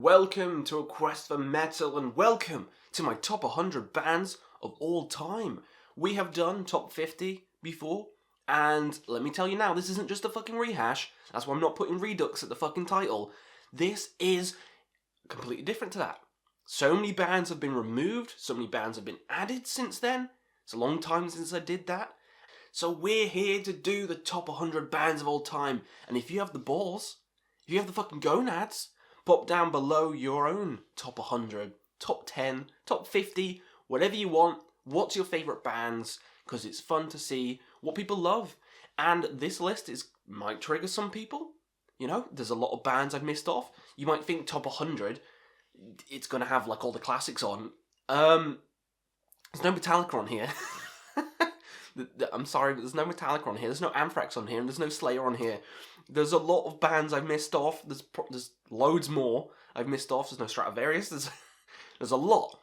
welcome to A Quest for Metal, and welcome to my top 100 bands of all time. We have done top 50 before, and let me tell you now, this isn't just a fucking rehash. That's why I'm not putting Redux at the fucking title. This is completely different to that. So many bands have been removed, so many bands have been added since then. It's a long time since I did that. So we're here to do the top 100 bands of all time, and if you have the balls, if you have the fucking gonads, pop down below your own top 100, top 10, top 50, whatever you want. What's your favourite bands? Because it's fun to see what people love. And this list might trigger some people. You know, there's a lot of bands I've missed off. You might think top 100, it's going to have like all the classics on. There's no Metallica on here. I'm sorry, but there's no Metallica on here. There's no Anthrax on here, and there's no Slayer on here. There's a lot of bands I've missed off. There's loads more I've missed off. There's no Stratovarius. There's a lot.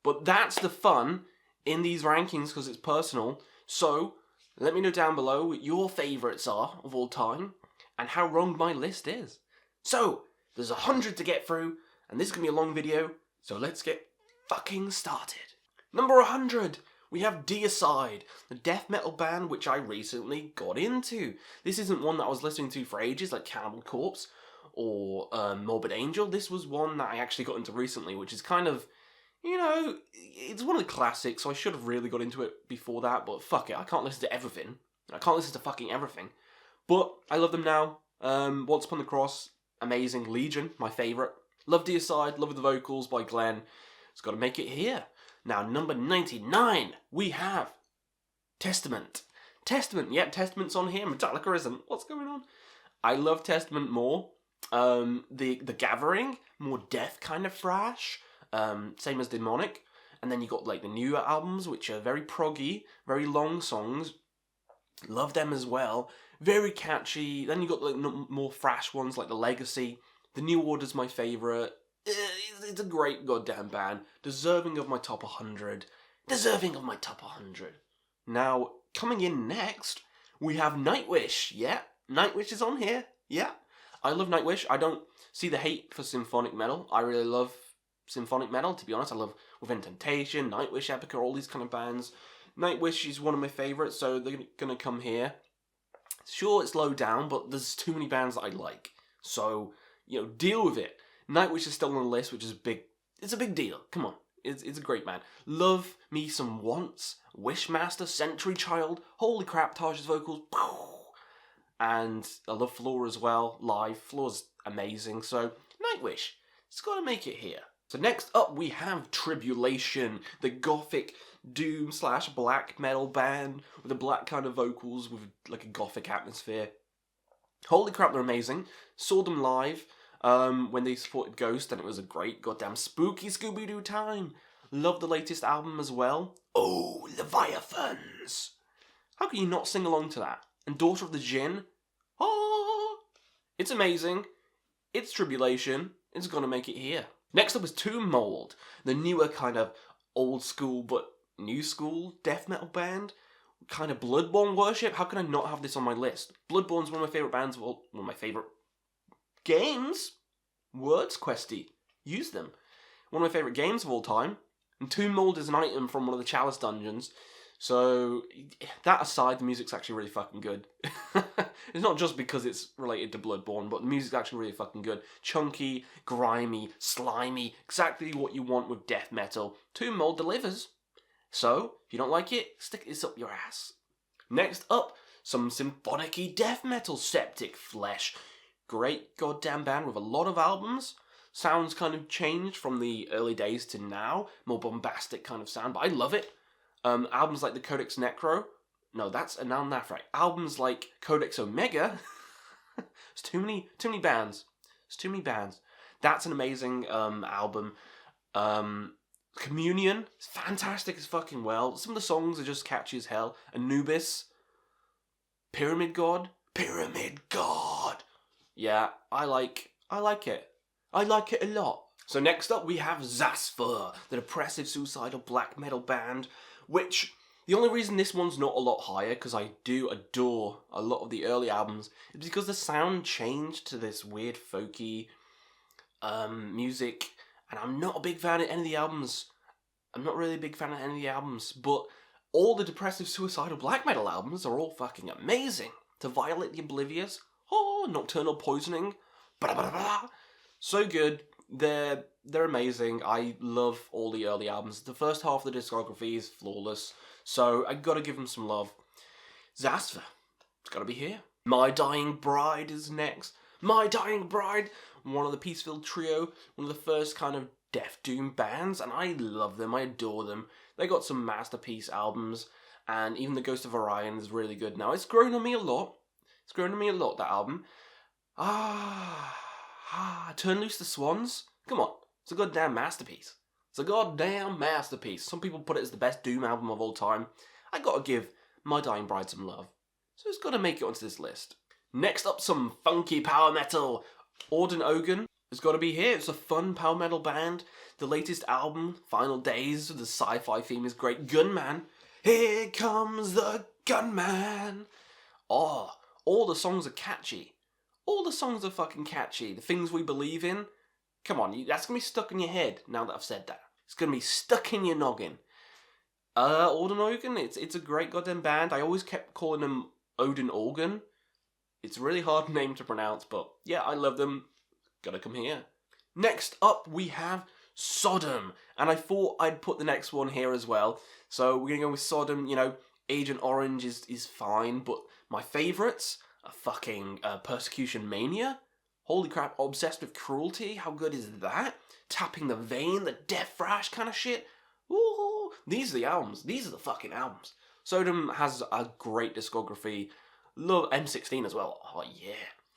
But that's the fun in these rankings because it's personal. So let me know down below what your favourites are of all time and how wrong my list is. So there's 100 to get through, and this is going to be a long video. So let's get fucking started. Number 100. We have Deicide, the death metal band which I recently got into. This isn't one that I was listening to for ages, like Cannibal Corpse or Morbid Angel. This was one that I actually got into recently, which is kind of, you know, it's one of the classics, so I should have really got into it before that, but fuck it, I can't listen to everything. I can't listen to fucking everything. But I love them now. Once Upon the Cross, amazing. Legion, my favourite. Love Deicide, love the vocals by Glenn. It's got to make it here. Now, number 99, we have Testament. Testament, yep, Testament's on here. Metallica isn't. What's going on? I love Testament more. The Gathering, more death kind of thrash. Same as Demonic. And then you got like the newer albums, which are very proggy, very long songs. Love them as well. Very catchy. Then you got like more thrash ones like The Legacy. The New Order's my favourite. It's a great goddamn band. Deserving of my top 100. Deserving of my top 100. Now, coming in next, we have Nightwish. Yeah, Nightwish is on here. Yeah. I love Nightwish. I don't see the hate for symphonic metal. I really love symphonic metal, to be honest. I love Within Temptation, Nightwish, Epica, all these kind of bands. Nightwish is one of my favourites, so they're going to come here. Sure, it's low down, but there's too many bands that I like. So, you know, deal with it. Nightwish is still on the list, which is big. It's a big deal. Come on. It's a great band. Love me some Once, Wishmaster, Century Child. Holy crap, Taj's vocals. And I love Floor as well, live. Floor's amazing. So, Nightwish. It's got to make it here. So next up we have Tribulation, the gothic doom / black metal band with the black kind of vocals with like a gothic atmosphere. Holy crap, they're amazing. Saw them live. When they supported Ghost, and it was a great goddamn spooky Scooby-Doo time. Love the latest album as well. Oh, Leviathans. How can you not sing along to that? And Daughter of the Djinn. Oh, it's amazing. It's Tribulation. It's gonna make it here. Next up is Tomb Mold, the newer kind of old school but new school death metal band. Kind of Bloodborne worship. How can I not have this on my list? Bloodborne's one of my favourite bands. Well, one of my favourite games? Words, Questy. Use them. One of my favourite games of all time. And Tomb Mold is an item from one of the Chalice dungeons. So, that aside, the music's actually really fucking good. It's not just because it's related to Bloodborne, but the music's actually really fucking good. Chunky, grimy, slimy. Exactly what you want with death metal. Tomb Mold delivers. So, if you don't like it, stick this up your ass. Next up, some symphonic-y death metal. Septic Flesh. Great goddamn band with a lot of albums. Sounds kind of changed from the early days to now. More bombastic kind of sound, but I love it. Albums like the Codex Necro. No, that's right. Albums like Codex Omega. There's too many bands. There's too many bands. That's an amazing album. Communion. It's fantastic as fucking well. Some of the songs are just catchy as hell. Anubis. Pyramid God. Yeah, I like it. I like it a lot. So next up we have Zasfur, the depressive suicidal black metal band, which the only reason this one's not a lot higher, because I do adore a lot of the early albums, is because the sound changed to this weird folky music, and I'm not a big fan of any of the albums. I'm not really a big fan of any of the albums, but all the depressive suicidal black metal albums are all fucking amazing. To Violate the Oblivious, Nocturnal Poisoning, blah, blah, blah. So good. They're amazing. I love all the early albums. The first half of the discography is flawless, so I gotta give them some love. Zasva, it's gotta be here. My Dying Bride is next. My Dying Bride, one of the Peaceful Trio, one of the first kind of death doom bands, and I love them, I adore them. They got some masterpiece albums, and even The Ghost of Orion is really good now. It's grown on me a lot. It's grown on me a lot, that album. Turn Loose the Swans. Come on, it's a goddamn masterpiece. It's a goddamn masterpiece. Some people put it as the best doom album of all time. I gotta give My Dying Bride some love. So it's gotta make it onto this list. Next up, some funky power metal. Auden Ogan has got to be here. It's a fun power metal band. The latest album, Final Days, the sci-fi theme is great. Gunman. Here comes the gunman. Oh, all the songs are catchy. All the songs are fucking catchy. The Things We Believe In. Come on, that's going to be stuck in your head now that I've said that. It's going to be stuck in your noggin. Auden Ogan, it's a great goddamn band. I always kept calling them Auden Organ. It's a really hard name to pronounce, but yeah, I love them. Gotta come here. Next up, we have Sodom. And I thought I'd put the next one here as well. So we're gonna go with Sodom. You know, Agent Orange is fine, but my favourites are fucking Persecution Mania. Holy crap, Obsessed with Cruelty. How good is that? Tapping the Vein, the Death Thrash kind of shit. Ooh, these are the albums. These are the fucking albums. Sodom has a great discography. Love M16 as well. Oh yeah.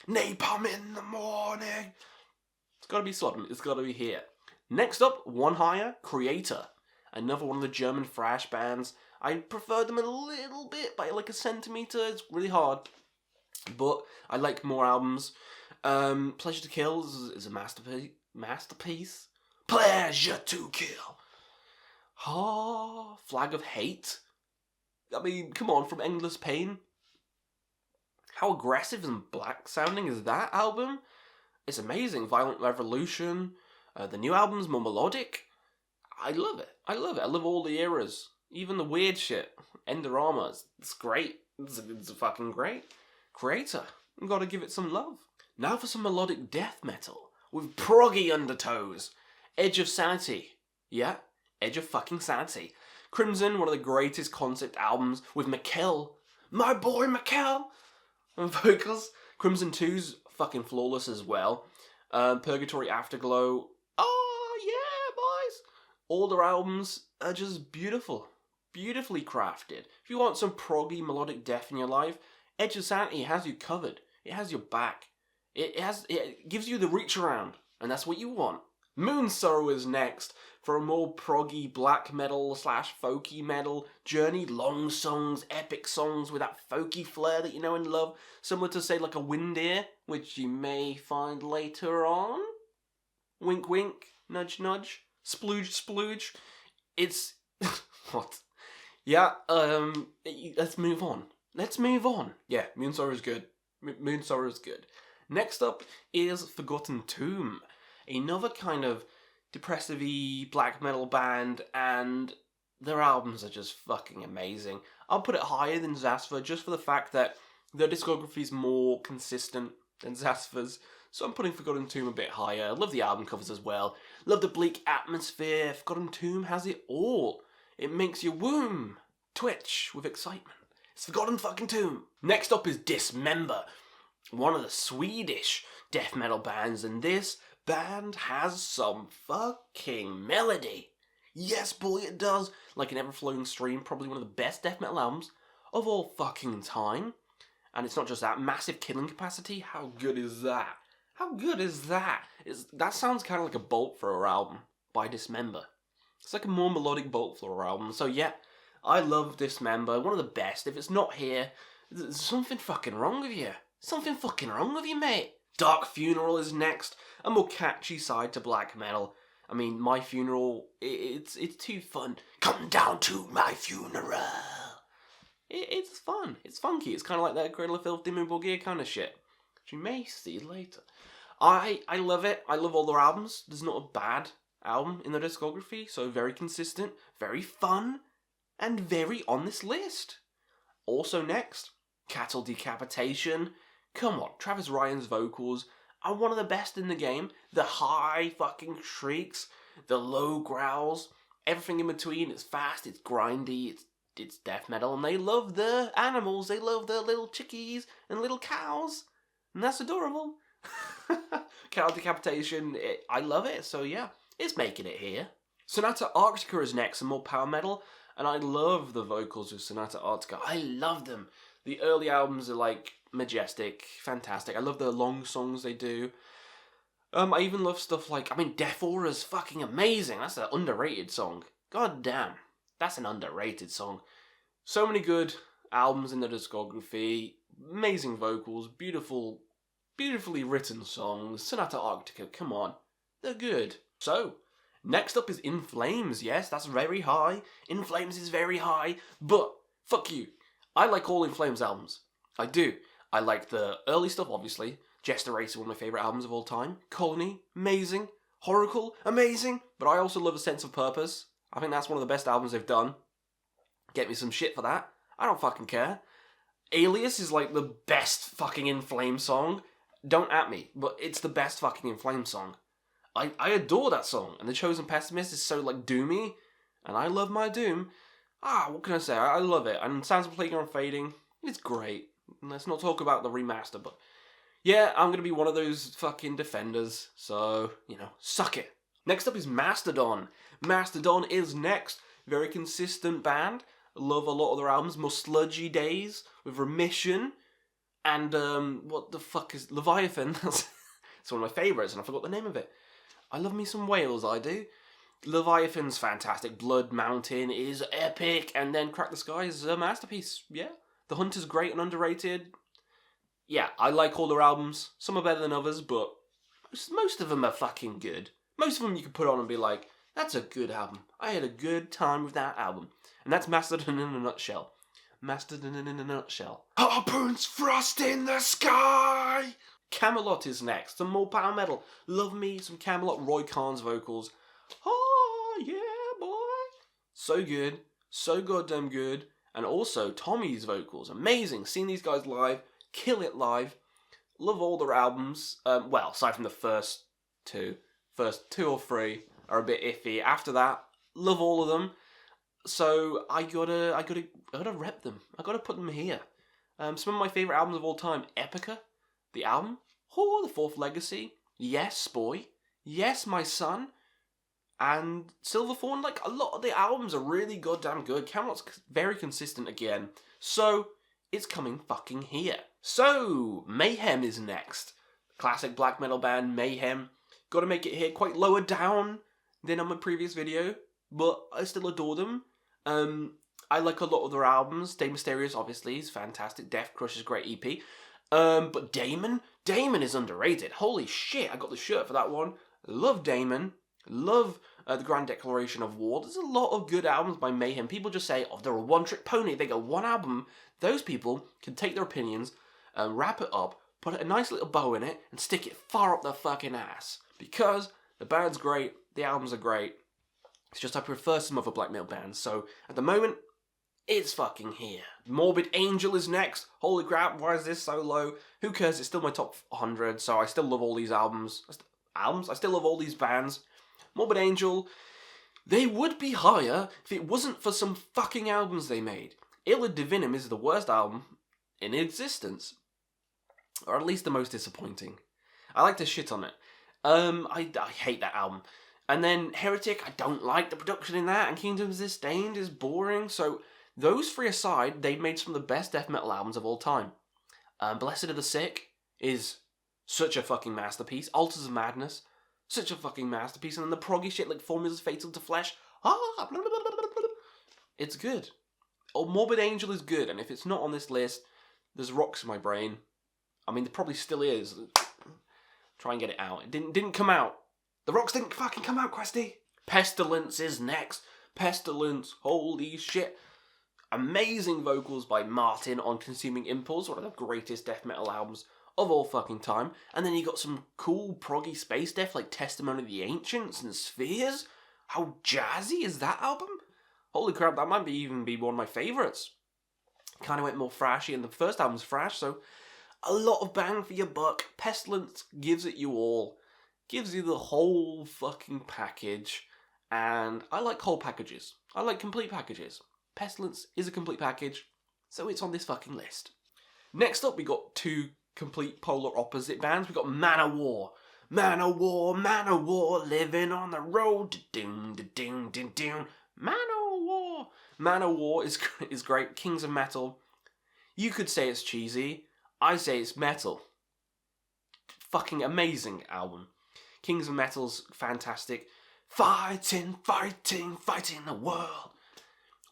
Napalm in the Morning. It's gotta be Sodom. It's gotta be here. Next up, One Higher, Creator. Another one of the German thrash bands. I prefer them a little bit by like a centimetre. It's really hard. But I like more albums. Pleasure to Kill is a masterpiece. Pleasure to Kill. Flag of Hate. I mean, come on, from Endless Pain. How aggressive and black sounding is that album? It's amazing. Violent Revolution. The new album's more melodic. I love it. I love all the eras. Even the weird shit. Endorama. It's great. It's fucking great. Creator. I've got to give it some love. Now for some melodic death metal. With proggy undertones. Edge of Sanity. Yeah, Edge of fucking Sanity. Crimson, one of the greatest concept albums with Mikkel. My boy Mikkel! On vocals. Crimson 2's fucking flawless as well. Purgatory Afterglow. Oh, yeah, boys! All their albums are just beautiful. Beautifully crafted. If you want some proggy melodic death in your life, Edge of Sanity has you covered. It has your back. It gives you the reach around, and that's what you want. Moon Sorrow is next for a more proggy black metal / folky metal journey. Long songs, epic songs with that folky flair that you know and love. Similar to, say, like a Wind Ear, which you may find later on. Wink wink, nudge nudge, splooge splooge. It's... what? Yeah, let's move on. Let's move on. Yeah, Moon Sorrow is good. Moon Sorrow is good. Next up is Forgotten Tomb. Another kind of depressive-y black metal band, and their albums are just fucking amazing. I'll put it higher than Zasva just for the fact that their discography is more consistent than Zasva's, so I'm putting Forgotten Tomb a bit higher. I love the album covers as well. Love the bleak atmosphere. Forgotten Tomb has it all. It makes your womb twitch with excitement. It's Forgotten fucking Tomb. Next up is Dismember, one of the Swedish death metal bands, and this band has some fucking melody. Yes, boy, it does. Like an Ever-Flowing Stream, probably one of the best death metal albums of all fucking time. And it's not just that, massive killing capacity. How good is that? How good is that? That sounds kind of like a Bolt Thrower album by Dismember. It's like a more melodic Bolt Thrower album. So yeah, I love Dismember. One of the best. If it's not here, there's something fucking wrong with you. Something fucking wrong with you, mate. Dark Funeral is next. A more catchy side to black metal. I mean, My Funeral, it's too fun. Come down to my funeral. It's fun. It's funky. It's kind of like that Cradle of Filth, Dimmu Borgir kind of shit, which you may see later. I love it. I love all their albums. There's not a bad album in their discography, so very consistent, very fun, and very on this list. Also next, Cattle Decapitation. Come on, Travis Ryan's vocals are one of the best in the game. The high fucking shrieks, the low growls, everything in between. It's fast, it's grindy, it's death metal, and they love the animals. They love the little chickies and little cows, and that's adorable. Cattle Decapitation, I love it, so yeah, it's making it here. Sonata Arctica is next, some more power metal, and I love the vocals of Sonata Arctica. I love them. The early albums are like majestic, fantastic. I love the long songs they do. I even love stuff like, Death Aura's fucking amazing. That's an underrated song. God damn, that's an underrated song. So many good albums in the discography, amazing vocals, beautifully written songs. Sonata Arctica, come on, they're good. So, next up is In Flames. Yes, that's very high. In Flames is very high, but fuck you. I like all In Flames albums. I do. I like the early stuff, obviously. Jester Racer, one of my favourite albums of all time. Colony, amazing. Horacle, amazing. But I also love A Sense of Purpose. I think that's one of the best albums they've done. Get me some shit for that. I don't fucking care. Alias is like the best fucking In Flames song. Don't at me, but it's the best fucking In Flames song. I adore that song. And The Chosen Pessimist is so like doomy. And I love my doom. What can I say? I love it. And Sounds of Plague on Fading, it's great. Let's not talk about the remaster, but yeah, I'm going to be one of those fucking defenders. So, suck it. Next up is Mastodon. Mastodon is next. Very consistent band. Love a lot of their albums. More sludgy days with Remission. And, what the fuck is Leviathan? It's one of my favourites and I forgot the name of it. I love me some Wales, I do. Leviathan's fantastic. Blood Mountain is epic. And then Crack the Sky is a masterpiece. Yeah. The Hunter's great and underrated. Yeah, I like all their albums. Some are better than others, but most of them are fucking good. Most of them you can put on and be like, that's a good album. I had a good time with that album. And that's Mastodon in a nutshell. Mastodon in a nutshell. Harpoons frost in the sky! Camelot is next. Some more power metal. Love me some Camelot. Roy Khan's vocals. Oh, yeah, boy. So good. So goddamn good. And also, Tommy's vocals. Amazing. Seeing these guys live. Kill it live. Love all their albums. Well, aside from the first two or three are a bit iffy. After that, love all of them. So I gotta rep them. I gotta put them here. Some of my favorite albums of all time: Epica, the album. Oh, The Fourth Legacy. Yes, Boy. Yes, My Son. And Silverthorn. Like, a lot of the albums are really goddamn good. Camelot's very consistent again. So it's coming fucking here. So Mayhem is next. Classic black metal band Mayhem. Got to make it here quite lower down than on my previous video, but I still adore them. I like a lot of their albums. Dave Mysterious, obviously, is fantastic. Death Crush is a great EP. But Damon is underrated. Holy shit, I got the shirt for that one. Love Damon. Love the Grand Declaration of War. There's a lot of good albums by Mayhem. People just say, they're a one-trick pony. They got one album. Those people can take their opinions and wrap it up, put a nice little bow in it, and stick it far up their fucking ass. Because the band's great, the albums are great. It's just I prefer some other black metal bands. So at the moment, it's fucking here. Morbid Angel is next. Holy crap, why is this so low? Who cares? It's still my top 100, so I still love all these albums. I still love all these bands. Morbid Angel, they would be higher if it wasn't for some fucking albums they made. Illa Divinum is the worst album in existence. Or at least the most disappointing. I like to shit on it. I hate that album. And then Heretic, I don't like the production in that. And Kingdoms Disdained is boring. So those three aside, they made some of the best death metal albums of all time. Blessed of the Sick is such a fucking masterpiece. Altars of Madness, such a fucking masterpiece. And then the proggy shit like Formulas Fatal to Flesh. It's good. Oh, Morbid Angel is good. And if it's not on this list, there's rocks in my brain. I mean, there probably still is. Try and get it out. It didn't come out. The rocks didn't fucking come out, Questy. Pestilence is next. Pestilence, holy shit. Amazing vocals by Martin on Consuming Impulse, one of the greatest death metal albums of all fucking time. And then you got some cool proggy space death like Testimony of the Ancients and Spheres. How jazzy is that album? Holy crap, that might even be one of my favourites. Kind of went more thrashy, and the first album's thrash, so a lot of bang for your buck. Pestilence gives it you all. Gives you the whole fucking package. And I like whole packages. I like complete packages. Pestilence is a complete package, so it's on this fucking list. Next up, we got two complete polar opposite bands. We got Manowar. Manowar, Manowar, living on the road. Doom, doom, doom, doom. Manowar. Manowar is great. Kings of Metal. You could say it's cheesy. I say it's metal. Fucking amazing album. Kings of Metal's fantastic. Fighting, fighting, fighting the world.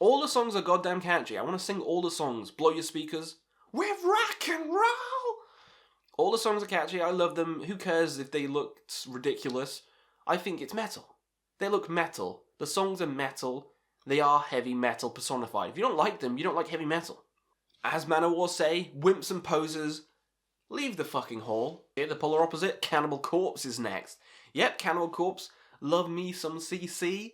All the songs are goddamn catchy. I want to sing all the songs. Blow your speakers. With rock and roll. All the songs are catchy. I love them. Who cares if they look ridiculous? I think it's metal. They look metal. The songs are metal. They are heavy metal personified. If you don't like them, you don't like heavy metal. As Manowar say, wimps and posers, leave the fucking hall. Here, the polar opposite, Cannibal Corpse is next. Yep, Cannibal Corpse. Love me some CC.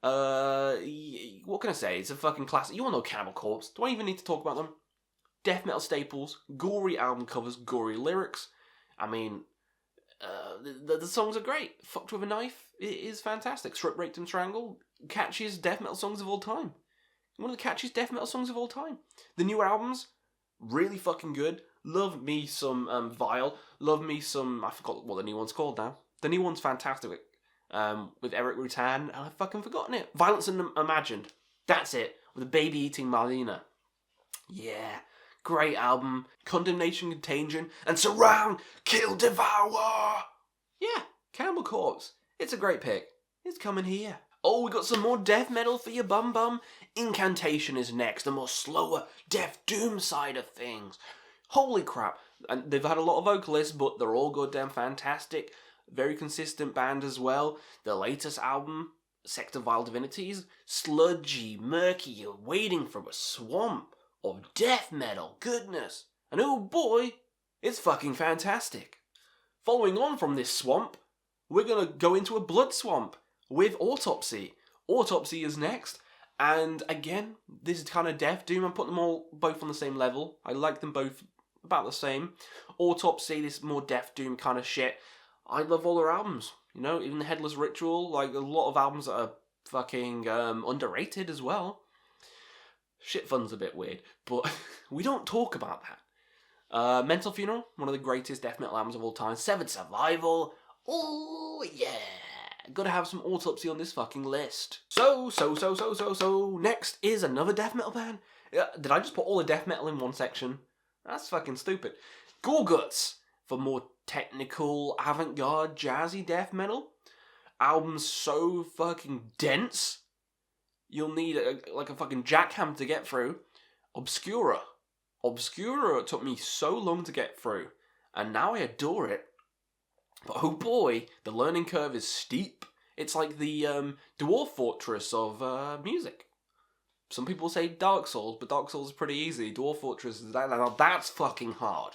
What can I say? It's a fucking classic. You all know Cannibal Corpse. Do I even need to talk about them? Death metal staples, gory album covers, gory lyrics. I mean, the songs are great. Fucked with a Knife is fantastic. Strip, Raped and Strangled, catchiest death metal songs of all time. One of the catchiest death metal songs of all time. The new albums, really fucking good. Love me some Vile. Love me some, I forgot what the new one's called now. The new one's fantastic. With Eric Rutan, and I've fucking forgotten it. Violence Unimagined. That's it. With a baby eating Marlena. Yeah. Great album. Condemnation, Contagion, and Surround, Kill, Devour. Yeah. Cannibal Corpse. It's a great pick. It's coming here. Oh, we got some more death metal for your bum bum. Incantation is next. The more slower, death doom side of things. Holy crap. And they've had a lot of vocalists, but they're all goddamn fantastic. Very consistent band as well. The latest album, Sect of Vile Divinities, sludgy, murky, you're wading from a swamp of death metal goodness. And oh boy, it's fucking fantastic. Following on from this swamp, we're gonna go into a blood swamp with Autopsy. Autopsy is next, and again, this is kind of death doom. I'm putting them all both on the same level. I like them both about the same. Autopsy, this more death doom kind of shit. I love all their albums, you know, even the Headless Ritual, like a lot of albums that are fucking underrated as well. Shit Fun's a bit weird, but we don't talk about that. Mental Funeral, one of the greatest death metal albums of all time. Severed Survival, oh yeah, gotta have some Autopsy on this fucking list. So, next is another death metal band. Did I just put all the death metal in one section? That's fucking stupid. Gorguts, for more technical, avant-garde, jazzy death metal. Albums so fucking dense, you'll need a fucking jackhammer to get through. Obscura took me so long to get through, and now I adore it. But oh boy, the learning curve is steep. It's like the Dwarf Fortress of music. Some people say Dark Souls, but Dark Souls is pretty easy. Dwarf Fortress is that. Now that's fucking hard.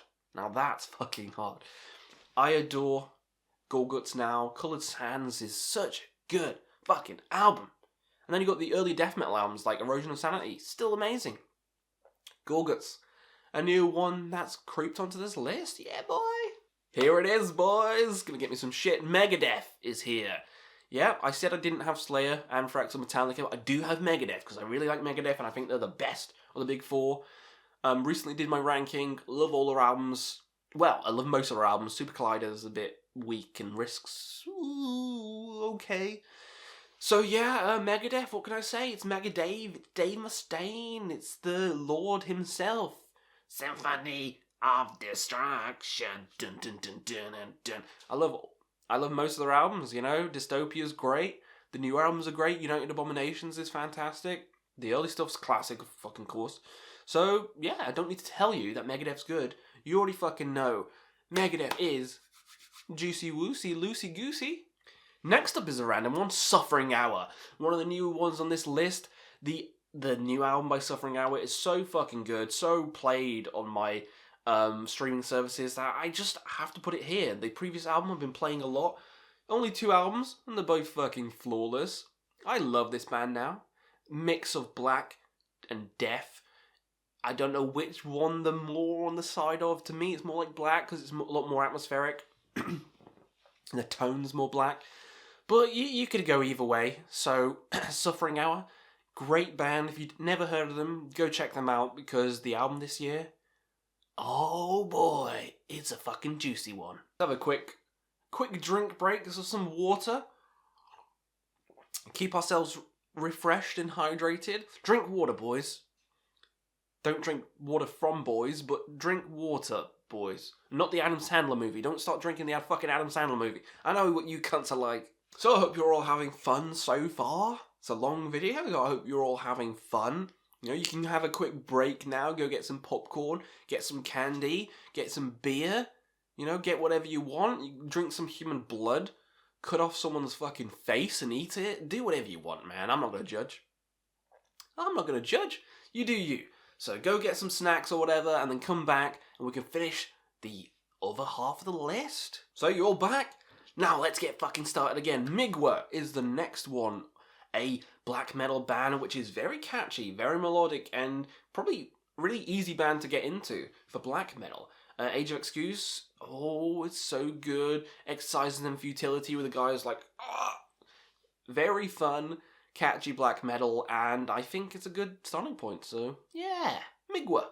I adore Gorguts now. Coloured Sands is such a good fucking album. And then you got the early death metal albums like Erosion of Sanity. Still amazing. Gorguts. A new one that's creeped onto this list. Yeah, boy. Here it is, boys. Gonna get me some shit. Megadeth is here. Yeah, I said I didn't have Slayer, Anthrax, or Metallica. I do have Megadeth because I really like Megadeth and I think they're the best of the big four. Recently did my ranking. Love all their albums. Well, I love most of their albums. Super Collider's a bit weak and Risks, ooh, okay. So yeah, Megadeth, what can I say? It's Megadave, it's Dave Mustaine, it's the Lord himself. Symphony of Destruction. Dun, dun, dun, dun, dun, dun. I love most of their albums, you know. Dystopia's great. The new albums are great. United Abominations is fantastic. The early stuff's classic, of fucking course. So, yeah, I don't need to tell you that Megadeth's good. You already fucking know. Megadeth is juicy woosey, loosey goosey. Next up is a random one, Suffering Hour. One of the new ones on this list. The new album by Suffering Hour is so fucking good, so played on my streaming services that I just have to put it here. The previous album I've been playing a lot. Only 2 albums, and they're both fucking flawless. I love this band now. Mix of black and death. I don't know which one they're more on the side of. To me, it's more like black because it's a lot more atmospheric. And the tone's more black. But you could go either way. So, Suffering Hour, great band. If you've never heard of them, go check them out because the album this year, oh boy, it's a fucking juicy one. Have a quick drink break. So some water. Keep ourselves refreshed and hydrated. Drink water, boys. Don't drink water from boys, but drink water, boys. Not the Adam Sandler movie. Don't start drinking the fucking Adam Sandler movie. I know what you cunts are like. So I hope you're all having fun so far. It's a long video. I hope you're all having fun. You know, you can have a quick break now. Go get some popcorn, get some candy, get some beer. You know, get whatever you want. You can drink some human blood. Cut off someone's fucking face and eat it. Do whatever you want, man. I'm not going to judge. I'm not going to judge. You do you. So go get some snacks or whatever and then come back and we can finish the other half of the list. So you're all back? Now let's get fucking started again. Migwa is the next one. A black metal band which is very catchy, very melodic, and probably really easy band to get into for black metal. Age of Excuse, oh, it's so good. Exercises and Futility with the guys like, very fun, catchy black metal, and I think it's a good starting point. So yeah, Migwa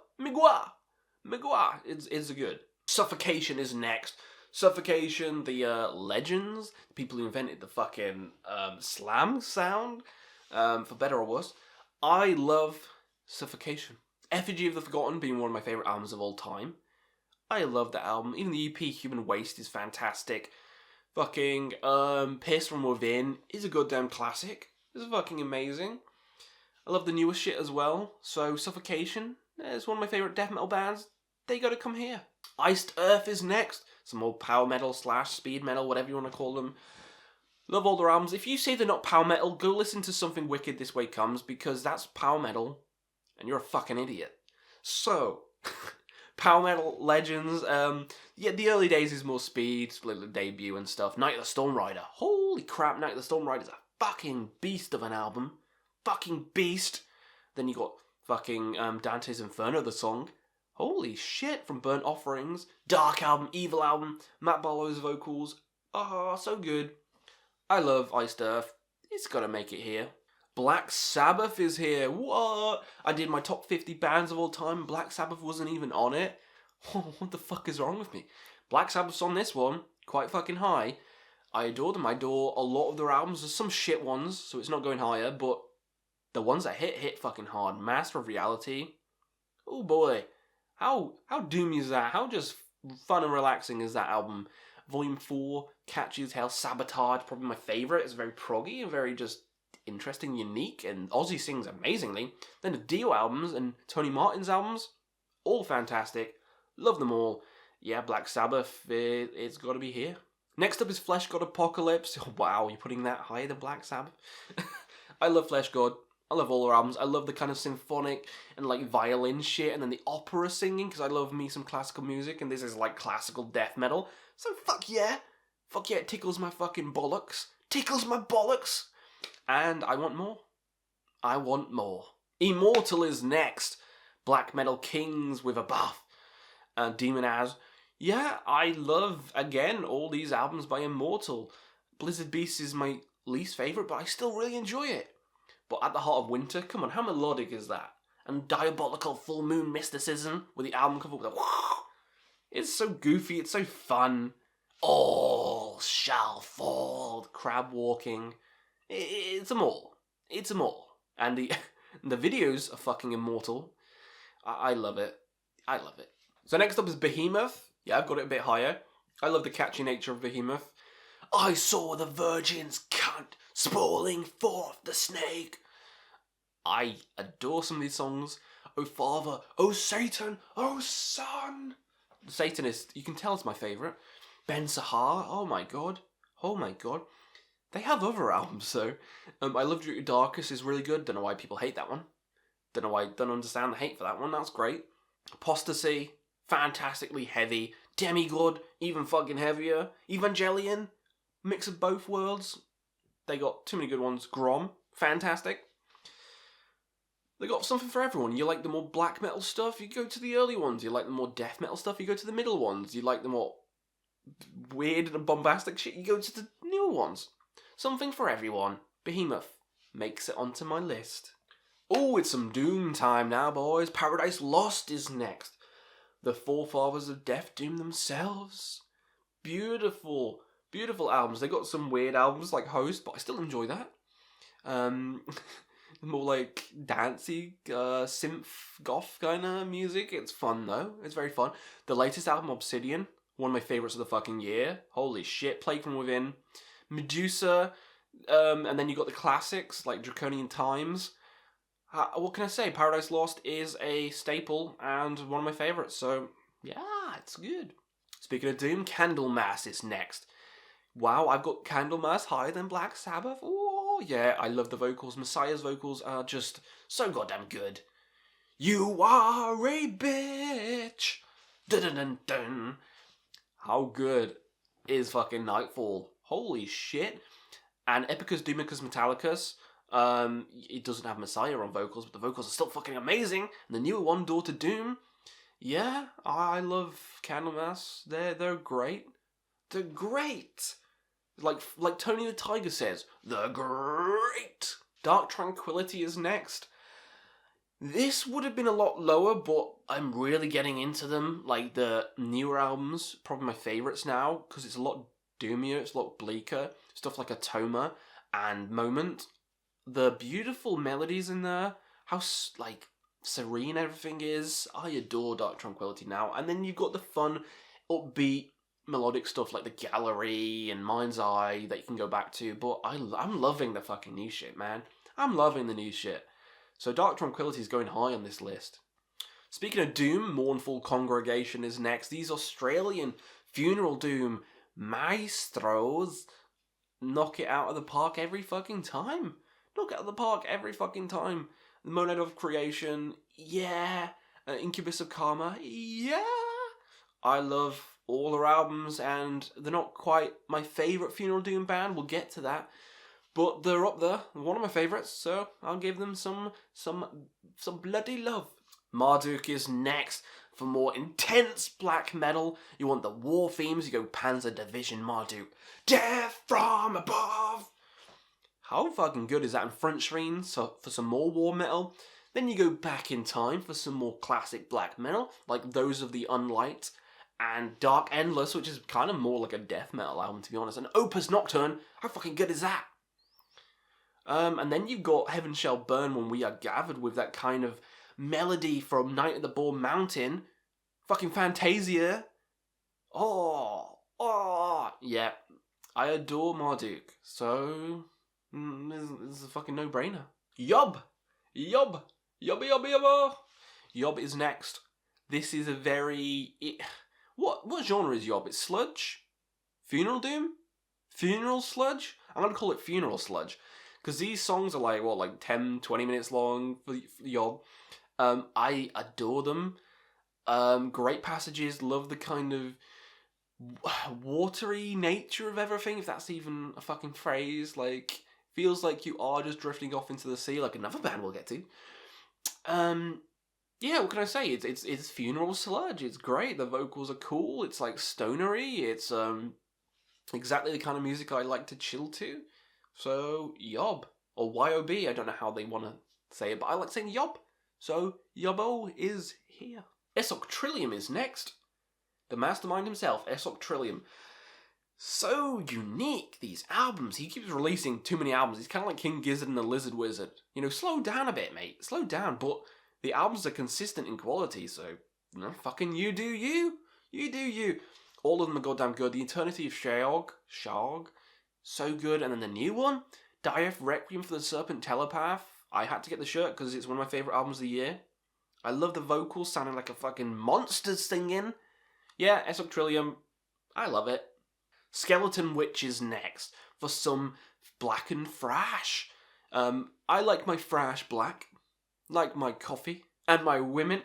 is good. Suffocation is next. Suffocation, the legends, the people who invented the fucking slam sound, for better or worse. I love Suffocation. Effigy of the Forgotten being one of my favourite albums of all time. I love that album. Even the EP Human Waste is fantastic. Fucking Pierce from Within is a goddamn classic. It's fucking amazing. I love the newest shit as well. So Suffocation is one of my favourite death metal bands. They gotta come here. Iced Earth is next. Some more power metal / speed metal, whatever you want to call them. Love all their albums. If you say they're not power metal, go listen to Something Wicked This Way Comes, because that's power metal, and you're a fucking idiot. So, power metal legends. Yeah, the early days is more speed, split debut and stuff. Night of the Storm Rider. Holy crap, Night of the Storm Rider is a fucking beast of an album. Fucking beast. Then you got fucking Dante's Inferno, the song. Holy shit, from Burnt Offerings. Dark album, evil album. Matt Barlow's vocals. Oh, so good. I love Iced Earth. It's gotta make it here. Black Sabbath is here. What? I did my top 50 bands of all time. Black Sabbath wasn't even on it. Oh, what the fuck is wrong with me? Black Sabbath's on this one. Quite fucking high. I adore them. I adore a lot of their albums. There's some shit ones, so it's not going higher, but the ones that hit fucking hard. Master of Reality. Oh boy. How doomy is that? How just fun and relaxing is that album? Volume 4, catchy as hell. Sabotage, probably my favourite. It's very proggy and very just interesting, unique, and Ozzy sings amazingly. Then the Dio albums and Tony Martin's albums, all fantastic. Love them all. Yeah, Black Sabbath, it's got to be here. Next up is Flesh God Apocalypse. Oh, wow, you're putting that higher than Black Sabbath? I love Flesh God. I love all their albums. I love the kind of symphonic and like violin shit and then the opera singing because I love me some classical music and this is like classical death metal. So fuck yeah. Fuck yeah, it tickles my fucking bollocks. Tickles my bollocks. And I want more. I want more. Immortal is next. Black Metal Kings with a buff. Demon As. Yeah, I love, again, all these albums by Immortal. Blizzard Beast is my least favourite, but I still really enjoy it. But At the Heart of Winter, come on, how melodic is that? And Diabolical Full Moon Mysticism with the album cover with a it's so goofy, it's so fun. All shall fall. Crab walking. It's them all. It's them all. And the videos are fucking immortal. I love it. I love it. So next up is Behemoth. Yeah, I've got it a bit higher. I love the catchy nature of Behemoth. I saw the virgin's cunt sprawling forth the snake. I adore some of these songs. Oh Father, oh Satan, oh Son. The Satanist, you can tell it's my favourite. Ben Sahar, oh my god. Oh my god. They have other albums though. I Loved You to Darkest is really good. Don't know why people hate that one. Don't understand the hate for that one. That's great. Apostasy. fantastically heavy. Demigod, even fucking heavier. Evangelion, mix of both worlds. They got too many good ones. Grom, fantastic. They got something for everyone. You like the more black metal stuff, you go to the early ones. You like the more death metal stuff, you go to the middle ones. You like the more weird and bombastic shit, you go to the newer ones. Something for everyone. Behemoth makes it onto my list. Oh, it's some Doom time now, boys. Paradise Lost is next. The forefathers of Death Doom themselves. Beautiful, beautiful albums. They got some weird albums like Host, but I still enjoy that. More like dancey, synth goth kind of music. It's fun though. It's very fun. The latest album, Obsidian, one of my favorites of the fucking year. Holy shit! Plague from Within, Medusa, and then you got the classics like Draconian Times. What can I say? Paradise Lost is a staple and one of my favorites. So yeah, it's good. Speaking of Doom, Candlemas is next. Wow, I've got Candlemas higher than Black Sabbath. Oh yeah, I love the vocals. Messiah's vocals are just so goddamn good. You are a bitch. Dun dun dun dun. How good is fucking Nightfall? Holy shit. And Epicus Doomicus Metallicus. It doesn't have Messiah on vocals, but the vocals are still fucking amazing. And the newer one, Door to Doom. Yeah, I love Candlemas. They're great. They're great. Like Tony the Tiger says, they're great. Dark Tranquillity is next. This would have been a lot lower, but I'm really getting into them. Like the newer albums, probably my favourites now, because it's a lot doomier, it's a lot bleaker. Stuff like Atoma and Moment. The beautiful melodies in there, how like serene everything is. I adore Dark Tranquillity now. And then you've got the fun, upbeat, melodic stuff like The Gallery and Mind's Eye that you can go back to. But I'm loving the fucking new shit, man. I'm loving the new shit. So Dark Tranquillity is going high on this list. Speaking of Doom, Mournful Congregation is next. These Australian funeral doom maestros knock it out of the park every fucking time. Knock it out of the park every fucking time. The Monad of Creation, yeah. Incubus of Karma, yeah. I love all their albums, and they're not quite my favourite funeral doom band. We'll get to that. But they're up there, one of my favourites, so I'll give them some bloody love. Marduk is next. For more intense black metal, you want the war themes, you go Panzer Division Marduk. Death from above! How fucking good is that in Front Screen? So for some more war metal. Then you go back in time for some more classic black metal, like Those of the Unlight, and Dark Endless, which is kind of more like a death metal album, to be honest. And Opus Nocturne, how fucking good is that? And then you've got Heaven Shall Burn When We Are Gathered, with that kind of melody from Night at the Bald Mountain. Fucking Fantasia. Oh, yeah. I adore Marduk, so this is a fucking no-brainer. Yob is next. This is a very... What genre is Yob? It's sludge? Funeral doom? Funeral sludge? I'm going to call it funeral sludge. Because these songs are like 10, 20 minutes long for Yob. I adore them. Great passages. Love the kind of watery nature of everything, if that's even a fucking phrase. Like, feels like you are just drifting off into the sea, like another band we'll get to. Yeah, what can I say? It's funeral sludge. It's great. The vocals are cool. It's like stonery. It's exactly the kind of music I like to chill to. So Yob or YOB. I don't know how they want to say it, but I like saying Yob. So Yobbo is here. Esok Trillium is next. The mastermind himself, Esok Trillium. So unique, these albums. He keeps releasing too many albums. He's kind of like King Gizzard and the Lizard Wizard. You know, slow down a bit, mate. Slow down. But the albums are consistent in quality, so, you know, fucking you do you. You do you. All of them are goddamn good. The Eternity of Shog, so good. And then the new one, Dieth Requiem for the Serpent Telepath. I had to get the shirt because it's one of my favourite albums of the year. I love the vocals sounding like a fucking monster singing. Yeah, Esok Trillium. I love it. Skeleton Witch is next for some black and thrash. I like my thrash black, like my coffee and my women.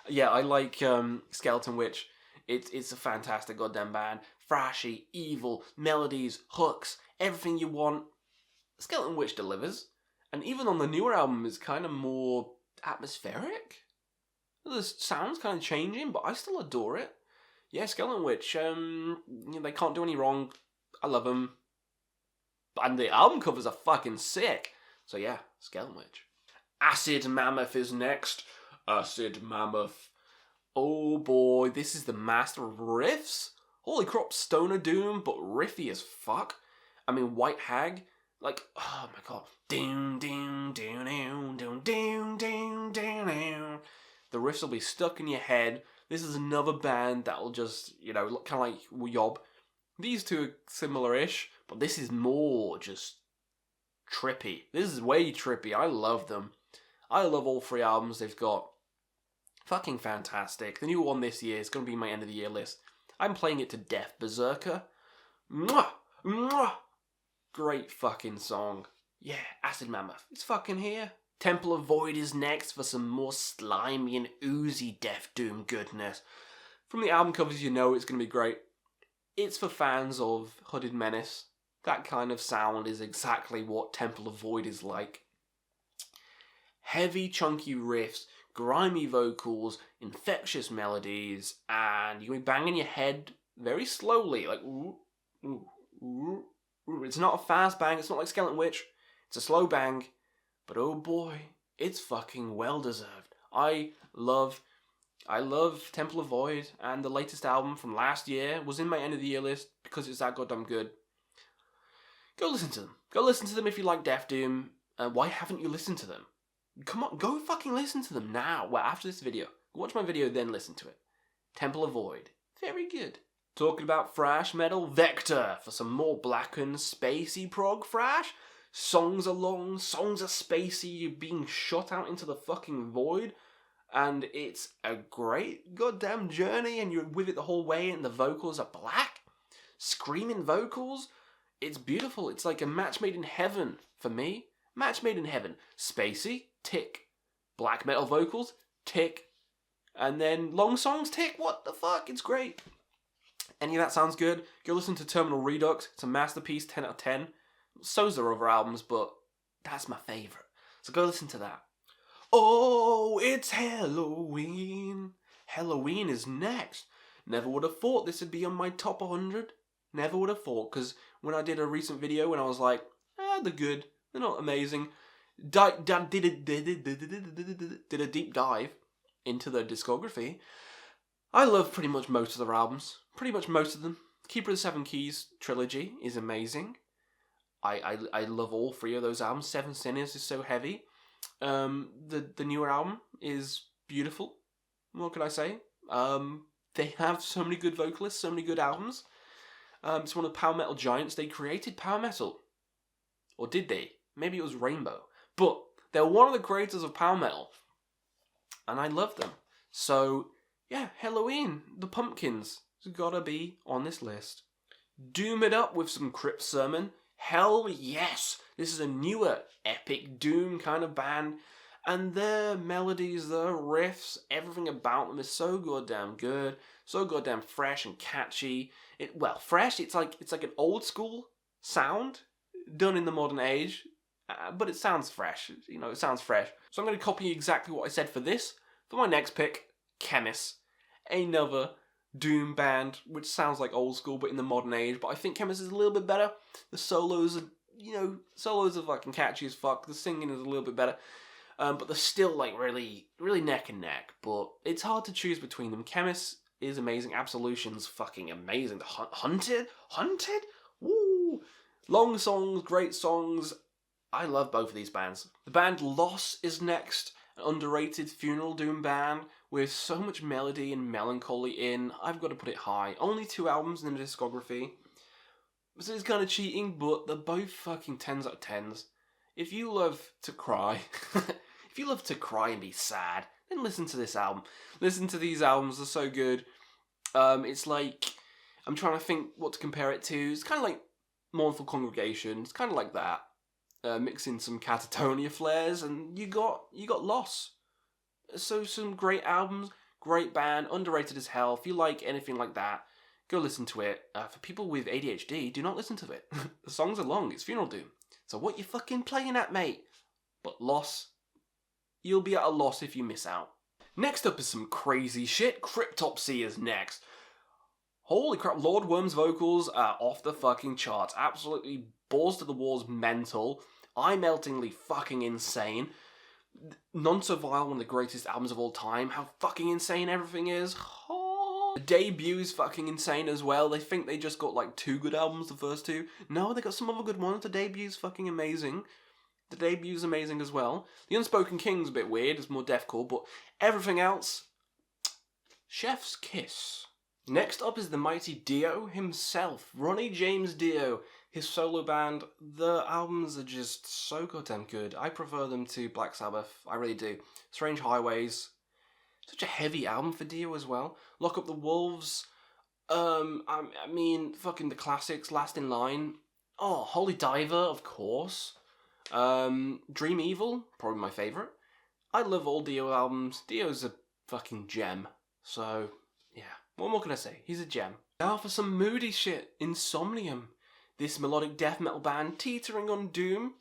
Yeah, I like Skeleton Witch. It's a fantastic goddamn band. Thrashy, evil, melodies, hooks, everything you want. Skeleton Witch delivers. And even on the newer album, it's kind of more atmospheric. The sound's kind of changing, but I still adore it. Yeah, Skeleton Witch, they can't do any wrong. I love them. And the album covers are fucking sick. So yeah, Skeleton Witch. Acid Mammoth is next. Acid Mammoth. Oh boy, this is the master of riffs. Holy crap, stoner doom, but riffy as fuck. I mean, White Hag, like, oh my god. Doom, doom, doom, doom, doom, doom, doom, doom. The riffs will be stuck in your head. This is another band that will just, kind of like Yob. These two are similar-ish, but this is more just trippy. This is way trippy. I love them. I love all three albums they've got. Fucking fantastic. The new one this year is going to be my end of the year list. I'm playing it to death. Berserker. Mwah! Mwah! Great fucking song. Yeah, Acid Mammoth. It's fucking here. Temple of Void is next for some more slimy and oozy Death Doom goodness. From the album covers, you know it's going to be great. It's for fans of Hooded Menace. That kind of sound is exactly what Temple of Void is like. Heavy, chunky riffs, grimy vocals, infectious melodies, and you're going to be banging your head very slowly, like ooh, ooh, ooh, ooh. It's not a fast bang, it's not like Skeleton Witch, it's a slow bang, but oh boy, it's fucking well deserved. I love Temple of Void, and the latest album from last year was in my end of the year list because it's that goddamn good. Go listen to them. Go listen to them if you like Death Doom. Why haven't you listened to them? Come on, go fucking listen to them now. Well, after this video. Watch my video, then listen to it. Temple of Void. Very good. Talking about thrash metal, Vector for some more blackened, spacey prog thrash. Songs are long, songs are spacey, you're being shot out into the fucking void. And it's a great goddamn journey, and you're with it the whole way, and the vocals are black. Screaming vocals. It's beautiful. It's like a match made in heaven for me. Match made in heaven. Spacey, tick. Black metal vocals, tick. And then long songs, tick. What the fuck? It's great. Any of that sounds good? Go listen to Terminal Redux. It's a masterpiece, 10 out of 10. So's their other albums, but that's my favourite. So go listen to that. Oh, it's Halloween. Halloween is next. Never would have thought this would be on my top 100. Never would have thought, because when I did a recent video and I was like, they're good. They're not amazing. Did a deep dive into their discography. I love pretty much most of their albums. Pretty much most of them. Keeper of the Seven Keys trilogy is amazing. I love all three of those albums. Seven Sinners is so heavy. The newer album is beautiful. What could I say? They have so many good vocalists, so many good albums. It's one of the power metal giants. They created power metal. Or did they? Maybe it was Rainbow. But they're one of the creators of power metal. And I love them. So, yeah, Halloween, the Pumpkins, has gotta be on this list. Doom it up with some Crypt Sermon. Hell yes! This is a newer, epic Doom kind of band. And their melodies, their riffs, everything about them is so goddamn good. So goddamn fresh and catchy. Fresh, it's like an old school sound done in the modern age. But it sounds fresh. It sounds fresh. So I'm going to copy exactly what I said for this. For my next pick, Chemist. Another Doom band, which sounds like old school, but in the modern age. But I think Chemist is a little bit better. The solos are fucking catchy as fuck. The singing is a little bit better. But they're still like really, really neck and neck. But it's hard to choose between them. Chemist is amazing. Absolution's fucking amazing. The Hunted? Woo! Long songs, great songs. I love both of these bands. The band Loss is next. An underrated funeral doom band with so much melody and melancholy in. I've got to put it high. Only 2 albums in the discography. So it's kind of cheating, but they're both fucking 10s out of 10s. If you love to cry, if you love to cry and be sad, then listen to this album. Listen to these albums, they're so good. It's like, I'm trying to think what to compare it to. It's kind of like Mournful Congregation. It's kind of like that. Mixing some Catatonia flares, and you got Loss. So some great albums, Great band, underrated as hell. If you like anything like that, go listen to it. For people with ADHD, do not listen to it. The songs are long. It's Funeral Doom. So what you fucking playing at, mate? But loss. You'll be at a loss if you miss out. Next up is some crazy shit. Cryptopsy is next. Holy crap, Lord Worm's vocals are off the fucking charts. Absolutely balls to the walls mental. Eye-meltingly fucking insane. None So Vile, one of the greatest albums of all time. How fucking insane everything is. The debut is fucking insane as well. They think they just got like 2 good albums, the first 2. No, they got some other good ones. The debu's fucking amazing. The debu's amazing as well. The Unspoken King's a bit weird. It's more deathcore, but everything else, chef's kiss. Next up is the mighty Dio himself. Ronnie James Dio. His solo band, the albums are just so goddamn good. I prefer them to Black Sabbath. I really do. Strange Highways. Such a heavy album for Dio as well. Lock Up the Wolves. I mean, fucking the classics. Last in Line. Oh, Holy Diver, of course. Dream Evil, probably my favourite. I love all Dio albums. Dio's a fucking gem. So, yeah. What more can I say? He's a gem. Now for some moody shit. Insomnium. This melodic death metal band, teetering on doom,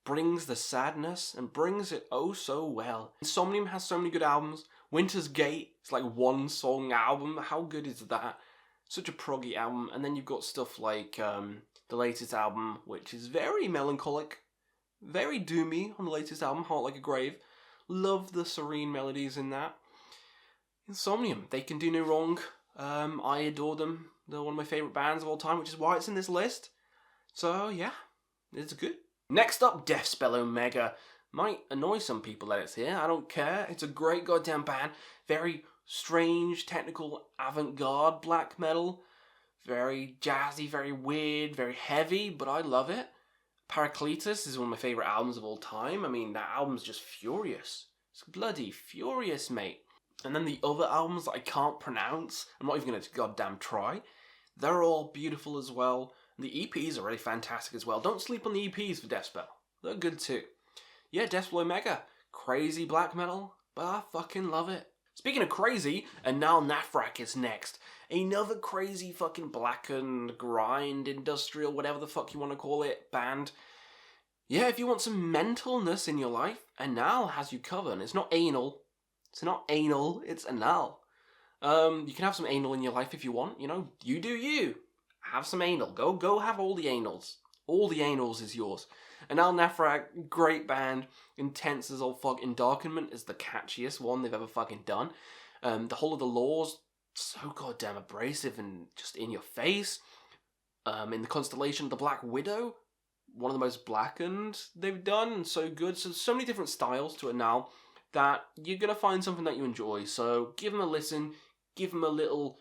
brings the sadness and brings it oh so well. Insomnium has so many good albums. Winter's Gate, it's like 1-song album. How good is that? Such a proggy album. And then you've got stuff like the latest album, which is very melancholic, very doomy on the latest album, Heart Like a Grave. Love the serene melodies in that. Insomnium, they can do no wrong. I adore them. They're one of my favourite bands of all time, which is why it's in this list. So, yeah, it's good. Next up, Deathspell Omega. Might annoy some people that it's here. I don't care. It's a great goddamn band. Very strange, technical, avant-garde black metal. Very jazzy, very weird, very heavy, but I love it. Paracletus is one of my favourite albums of all time. I mean, that album's just furious. It's bloody furious, mate. And then the other albums that I can't pronounce, I'm not even going to goddamn try, they're all beautiful as well. And the EPs are really fantastic as well. Don't sleep on the EPs for Deathspell. They're good too. Yeah, Deathspell Omega. Crazy black metal, but I fucking love it. Speaking of crazy, Anal Nathrak is next. Another crazy fucking blackened, grind, industrial, whatever the fuck you want to call it, band. Yeah, if you want some mentalness in your life, Anal has you covered. It's not anal. It's not anal, it's anal. You can have some anal in your life if you want, you know, you do you. Have some anal. Go have all the anals. All the anals is yours. Anal Nathrak, great band. Intense as all fuck. Endarkenment is the catchiest one they've ever fucking done. The Whole of the Laws, so goddamn abrasive and just in your face. In the Constellation of the Black Widow, one of the most blackened they've done, and so good. So many different styles to Anal that you're gonna find something that you enjoy. So give them a listen. Give them a little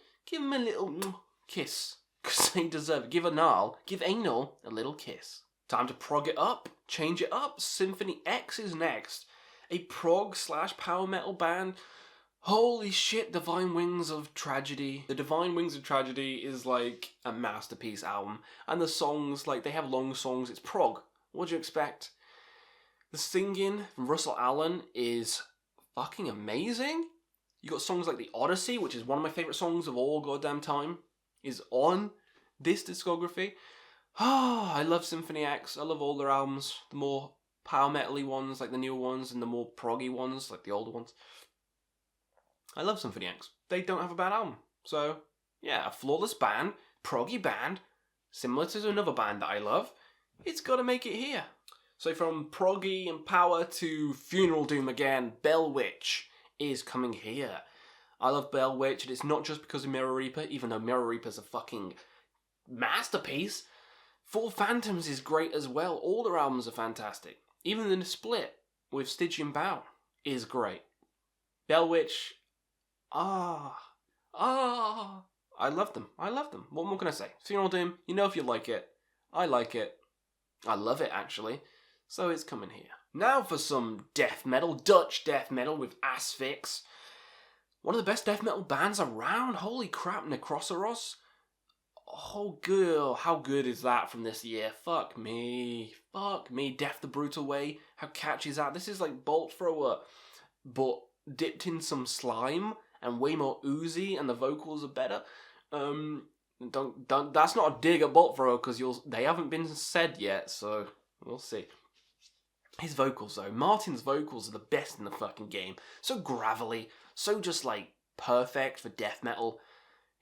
kiss. Because they deserve it. Give Anal a little kiss. Time to prog it up, change it up. Symphony X is next. A prog / power metal band. Holy shit, Divine Wings of Tragedy. The Divine Wings of Tragedy is like a masterpiece album. And the songs, like, they have long songs. It's prog. What do you expect? The singing from Russell Allen is fucking amazing. You got songs like The Odyssey, which is one of my favourite songs of all goddamn time, is on this discography. I love Symphony X. I love all their albums. The more power metal-y ones, like the newer ones, and the more proggy ones, like the older ones. I love Symphony X. They don't have a bad album. So, yeah, a flawless band, proggy band, similar to another band that I love. It's got to make it here. So from proggy and power to Funeral Doom again, Bell Witch is coming here. I love Bell Witch, and it's not just because of Mirror Reaper, even though Mirror Reaper's a fucking masterpiece. Full Phantoms is great as well. All their albums are fantastic. Even the split with Stygian Bow is great. Bell Witch, I love them. What more can I say? Funeral Doom, you know if you like it. I like it. I love it, actually. So it's coming here. Now for some death metal, Dutch death metal with Asphyx. One of the best death metal bands around. Holy crap, Necroceros. Oh, good. How good is that from this year? Fuck me. Death the Brutal Way. How catchy is that? This is like Bolt Thrower, but dipped in some slime and way more oozy, and the vocals are better. Don't. That's not a dig at Botthrower because they haven't been said yet, so we'll see. His vocals though, Martin's vocals are the best in the fucking game. So gravelly, so just like perfect for death metal.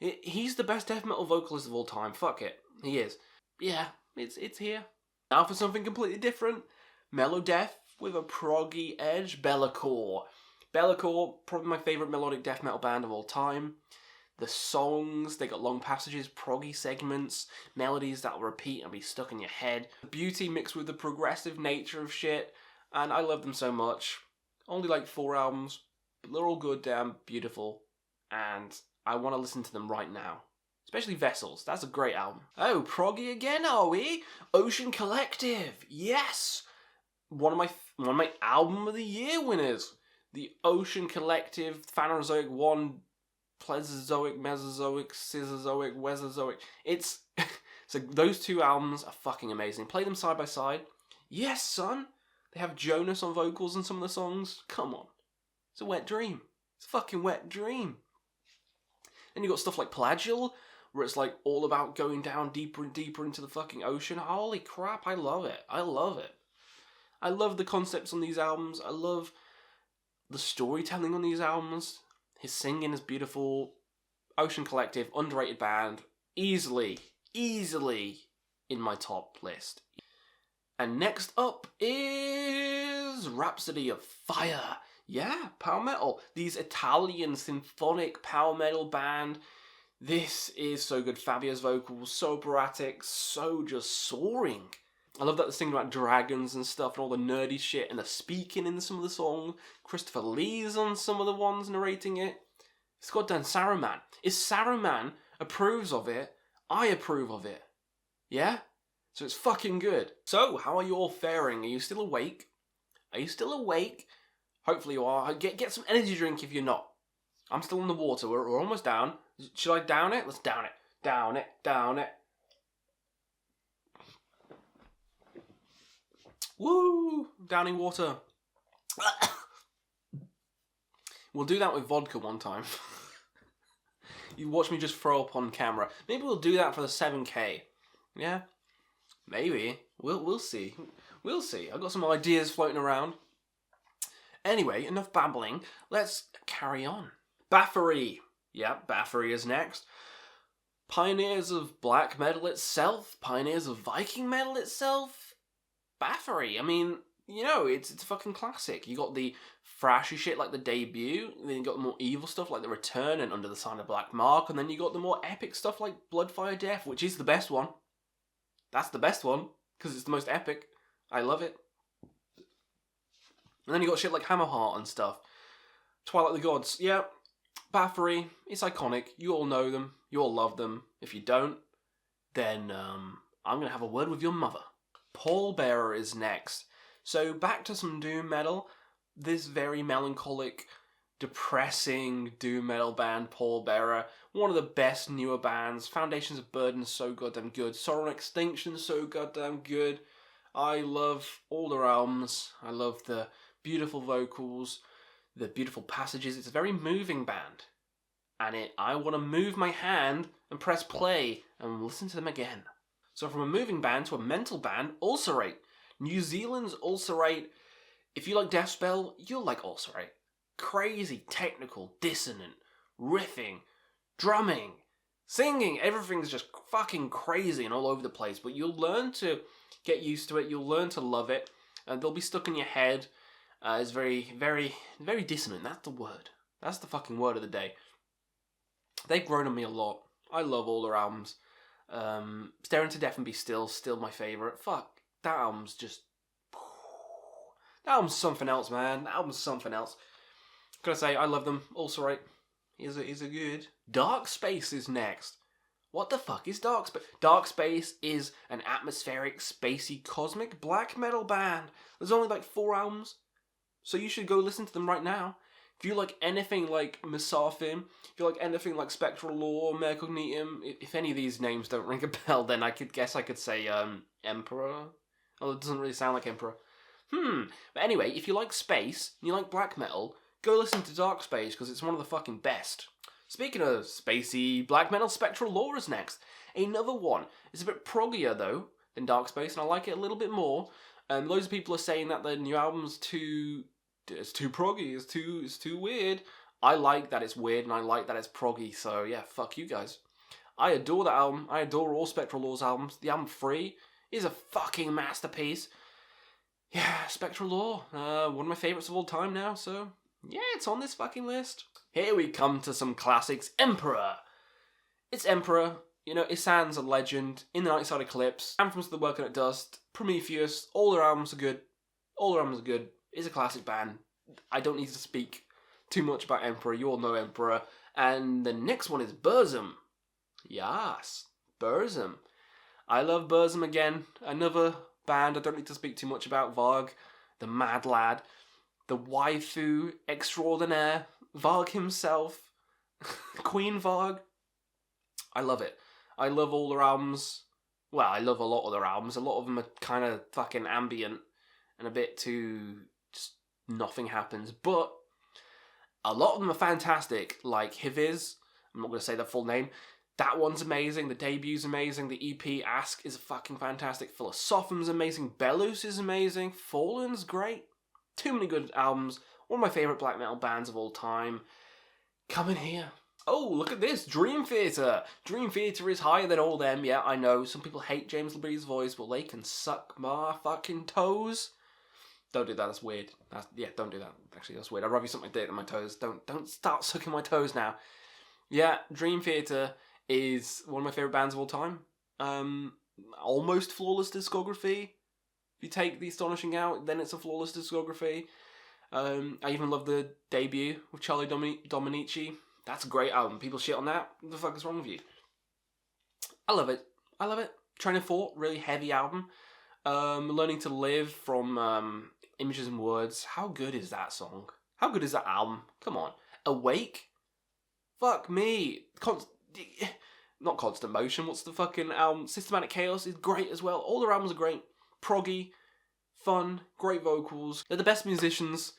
He's the best death metal vocalist of all time. Fuck it, he is. Yeah, it's here. Now for something completely different. Mellow death with a proggy edge. Bellacore. Bellacore, probably my favourite melodic death metal band of all time. The songs, they got long passages, proggy segments, melodies that will repeat and be stuck in your head. The beauty mixed with the progressive nature of shit, and I love them so much. Only like 4 albums, but they're all good, damn beautiful, and I want to listen to them right now. Especially Vessels, that's a great album. Oh, proggy again, are we? Ocean Collective, yes! One of my album of the year winners. The Ocean Collective, Phanerozoic 1, Plesiozoic, Mesozoic, Scissorzoic, Wesozoic. It's so those 2 albums are fucking amazing. Play them side by side. Yes, son. They have Jonas on vocals in some of the songs. Come on. It's a wet dream. It's a fucking wet dream. And you got stuff like Plagial, where it's like all about going down deeper and deeper into the fucking ocean. Holy crap, I love it. I love it. I love the concepts on these albums. I love the storytelling on these albums. His singing is beautiful. Ocean Collective, underrated band. Easily in my top list. And next up is Rhapsody of Fire. Yeah, power metal. These Italian symphonic power metal band. This is so good. Fabio's vocals, so operatic, so just soaring. I love that they're singing about dragons and stuff and all the nerdy shit and the speaking in some of the songs. Christopher Lee's on some of the ones narrating it. It's goddamn Saruman. If Saruman approves of it, I approve of it. Yeah? So it's fucking good. So, how are you all faring? Are you still awake? Are you still awake? Hopefully you are. Get some energy drink if you're not. I'm still in the water. We're almost down. Should I down it? Let's down it. Down it. Down it. Woo! Downing water. We'll do that with vodka one time. You watch me just throw up on camera. Maybe we'll do that for the 7K. Yeah? Maybe. We'll see. We'll see. I've got some ideas floating around. Anyway, enough babbling. Let's carry on. Bathory. Yep, Bathory is next. Pioneers of black metal itself. Pioneers of Viking metal itself. Bathory. I mean, you know, it's a fucking classic. You got the thrashy shit like the debut, then you got the more evil stuff like the Return and Under the Sign of Black Mark, and then you got the more epic stuff like Bloodfire Death, which is the best one. That's the best one, because it's the most epic. I love it. And then you got shit like Hammerheart and stuff. Twilight of the Gods. Yeah, Bathory, it's iconic. You all know them. You all love them. If you don't, then I'm going to have a word with your mother. Pallbearer is next. So back to some doom metal. This very melancholic, depressing doom metal band, Pallbearer. One of the best newer bands. Foundations of Burden, so goddamn good. Sorrow and Extinction, so goddamn good. I love all their albums. I love the beautiful vocals, the beautiful passages. It's a very moving band. And I want to move my hand and press play and listen to them again. So from a moving band to a mental band, Ulcerate. New Zealand's Ulcerate. If you like Deathspell, you'll like Ulcerate. Crazy, technical, dissonant, riffing, drumming, singing. Everything's just fucking crazy and all over the place. But you'll learn to get used to it. You'll learn to love it. And they'll be stuck in your head. It's very, very, very dissonant. That's the word. That's the fucking word of the day. They've grown on me a lot. I love all their albums. Stare Into Death and Be Still my favourite. Fuck, that album's just... That album's something else, man. That album's something else. Gotta say, I love them. Also right. Is a good. Dark Space is next. What the fuck is Dark Space? Dark Space is an atmospheric, spacey, cosmic black metal band. There's only like 4 albums. So you should go listen to them right now. If you like anything like Mesarthim, if you like anything like Spectral Law, Mare Cognitum, if any of these names don't ring a bell, then I could say Emperor. Oh, it doesn't really sound like Emperor. But anyway, if you like space, and you like black metal, go listen to Dark Space because it's one of the fucking best. Speaking of spacey black metal, Spectral Law is next. Another one. It's a bit proggier though than Dark Space, and I like it a little bit more. Loads of people are saying that the new album's it's too proggy, it's too weird. I like that it's weird, and I like that it's proggy, so yeah, fuck you guys. I adore that album. I adore all Spectral Law's albums. The album Free is a fucking masterpiece. Yeah, Spectral Law, one of my favourites of all time now, so yeah, it's on this fucking list. Here we come to some classics. Emperor. It's Emperor. You know, Isan's a legend. In the Nightside Eclipse, Anthems to the Working at Dust, Prometheus, all their albums are good. All their albums are good. It's a classic band. I don't need to speak too much about Emperor. You all know Emperor. And the next one is Burzum. Yes, Burzum. I love Burzum again. Another band I don't need to speak too much about. Varg, the mad lad, the waifu extraordinaire, Varg himself, Queen Varg. I love it. I love all their albums. Well, I love a lot of their albums. A lot of them are kind of fucking ambient and a bit too just nothing happens. But a lot of them are fantastic. Like Hiviz, I'm not going to say their full name. That one's amazing. The debut's amazing. The EP Ask is fucking fantastic. Philosophum's amazing. Belus is amazing. Fallen's great. Too many good albums. One of my favourite black metal bands of all time. Coming here. Oh, look at this. Dream Theater. Dream Theater is higher than all them. Yeah, I know. Some people hate James LeBree's voice. Well, they can suck my fucking toes. Don't do that. That's weird. Don't do that. Actually, that's weird. I'd rather you suck my dick than my toes. Don't start sucking my toes now. Yeah, Dream Theater is one of my favourite bands of all time. Almost flawless discography. If you take The Astonishing out, then it's a flawless discography. I even love the debut with Charlie Dominici. That's a great album. People shit on that. What the fuck is wrong with you? I love it. Train of Thought, really heavy album. Learning to Live from Images and Words. How good is that song? How good is that album? Come on. Awake? Fuck me. Not Constant Motion. What's the fucking album? Systematic Chaos is great as well. All their albums are great. Proggy, fun, great vocals. They're the best musicians.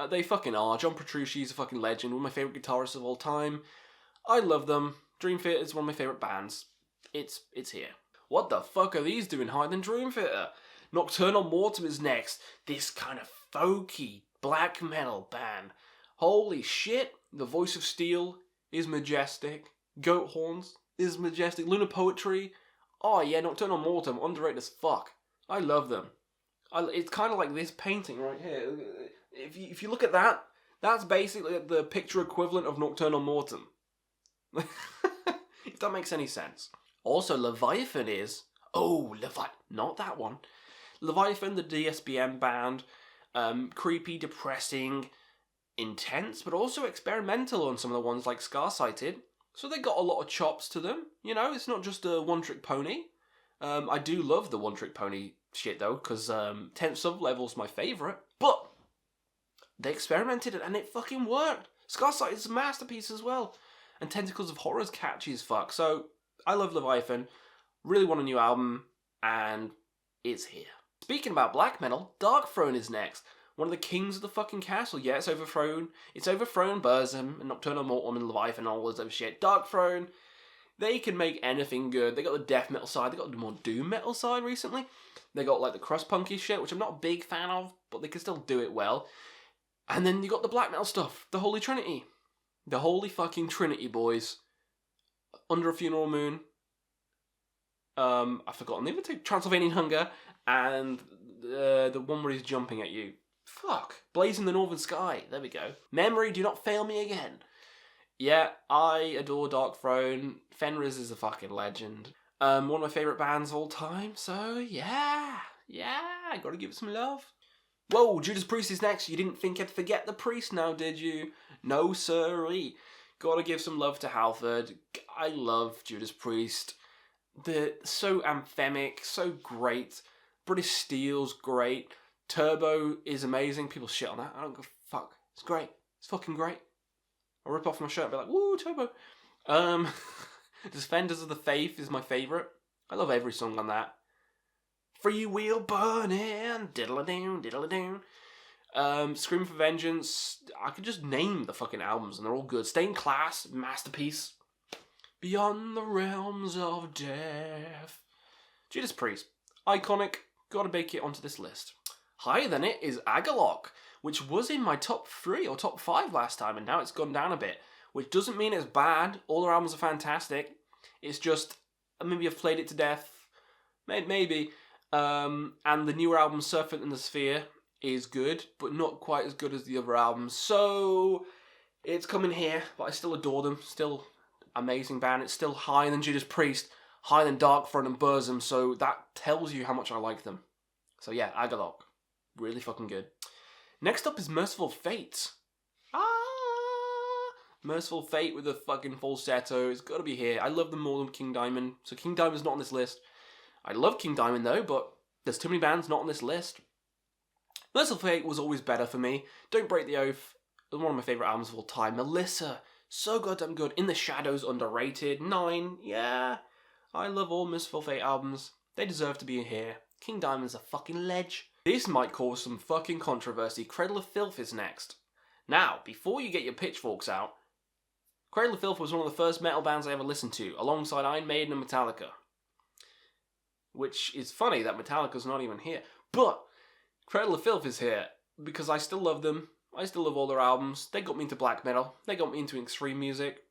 They fucking are. John Petrucci's a fucking legend. One of my favourite guitarists of all time. I love them. Dream Theater is one of my favourite bands. It's here. What the fuck are these doing higher than Dream Theater? Nocturnal Mortem is next. This kind of folky black metal band. Holy shit. The Voice of Steel is majestic. Goat Horns is majestic. Lunar Poetry. Oh yeah, Nocturnal Mortem. Underrated as fuck. I love them. It's kind of like this painting right here. If you look at that, that's basically the picture equivalent of Nocturnal Mortem. If that makes any sense. Also, Leviathan is... not that one. Leviathan, the DSBM band. Creepy, depressing, intense, but also experimental on some of the ones like Scar-Sighted. So they got a lot of chops to them. You know, it's not just a one-trick pony. I do love the one-trick pony shit, though, because 10th Sublevel's my favourite. But they experimented and it fucking worked. Scar-Sighted is a masterpiece as well. And Tentacles of Horror's catchy as fuck. So, I love Leviathan. Really want a new album. And it's here. Speaking about black metal, Dark Throne is next. One of the kings of the fucking castle. Yeah, it's overthrown. It's overthrown Burzum and Nocturnal Mortem and Leviathan and all this other shit. Dark Throne, they can make anything good. They got the death metal side. They got the more doom metal side recently. They got like the crust-punky shit, which I'm not a big fan of, but they can still do it well. And then you got the black metal stuff. The Holy Trinity. The Holy fucking Trinity, boys. Under a Funeral Moon. I've forgotten the other two. Transylvanian Hunger. And the one where he's jumping at you. Fuck. Blazing the Northern Sky. There we go. Memory, do not fail me again. Yeah, I adore Dark Throne. Fenris is a fucking legend. One of my favourite bands of all time. So, yeah, I gotta give it some love. Whoa, Judas Priest is next. You didn't think I'd forget the Priest now, did you? No, sirree. Gotta give some love to Halford. I love Judas Priest. They're so anthemic, so great. British Steel's great. Turbo is amazing. People shit on that. I don't give a fuck. It's great. It's fucking great. I'll rip off my shirt and be like, woo, Turbo. Defenders of the Faith is my favourite. I love every song on that. Free Wheel Burning, diddle-a-doon, diddle-a-doon. Scream for Vengeance, I could just name the fucking albums and they're all good. Stained Class, masterpiece. Beyond the Realms of Death. Judas Priest, iconic, gotta make it onto this list. Higher than it is Agalloch, which was in my top 3 or top 5 last time, and now it's gone down a bit. Which doesn't mean it's bad, all their albums are fantastic. It's just, maybe I've played it to death. Maybe. And the newer album, Serpent in the Sphere, is good, but not quite as good as the other albums. So, it's coming here, but I still adore them. Still amazing band. It's still higher than Judas Priest, higher than Darkthrone and Burzum, so that tells you how much I like them. So yeah, Agalloch. Really fucking good. Next up is Merciful Fate. Merciful Fate with a fucking falsetto. It's got to be here. I love them more than King Diamond. So King Diamond's not on this list. I love King Diamond though, but there's too many bands not on this list. Merciful Fate was always better for me. Don't Break the Oath. It was one of my favourite albums of all time. Melissa. So goddamn good. In the Shadows, underrated. 9. Yeah. I love all Merciful Fate albums. They deserve to be in here. King Diamond's a fucking ledge. This might cause some fucking controversy. Cradle of Filth is next. Now, before you get your pitchforks out, Cradle of Filth was one of the first metal bands I ever listened to, alongside Iron Maiden and Metallica. Which is funny that Metallica's not even here. But Cradle of Filth is here because I still love them. I still love all their albums. They got me into black metal. They got me into extreme music.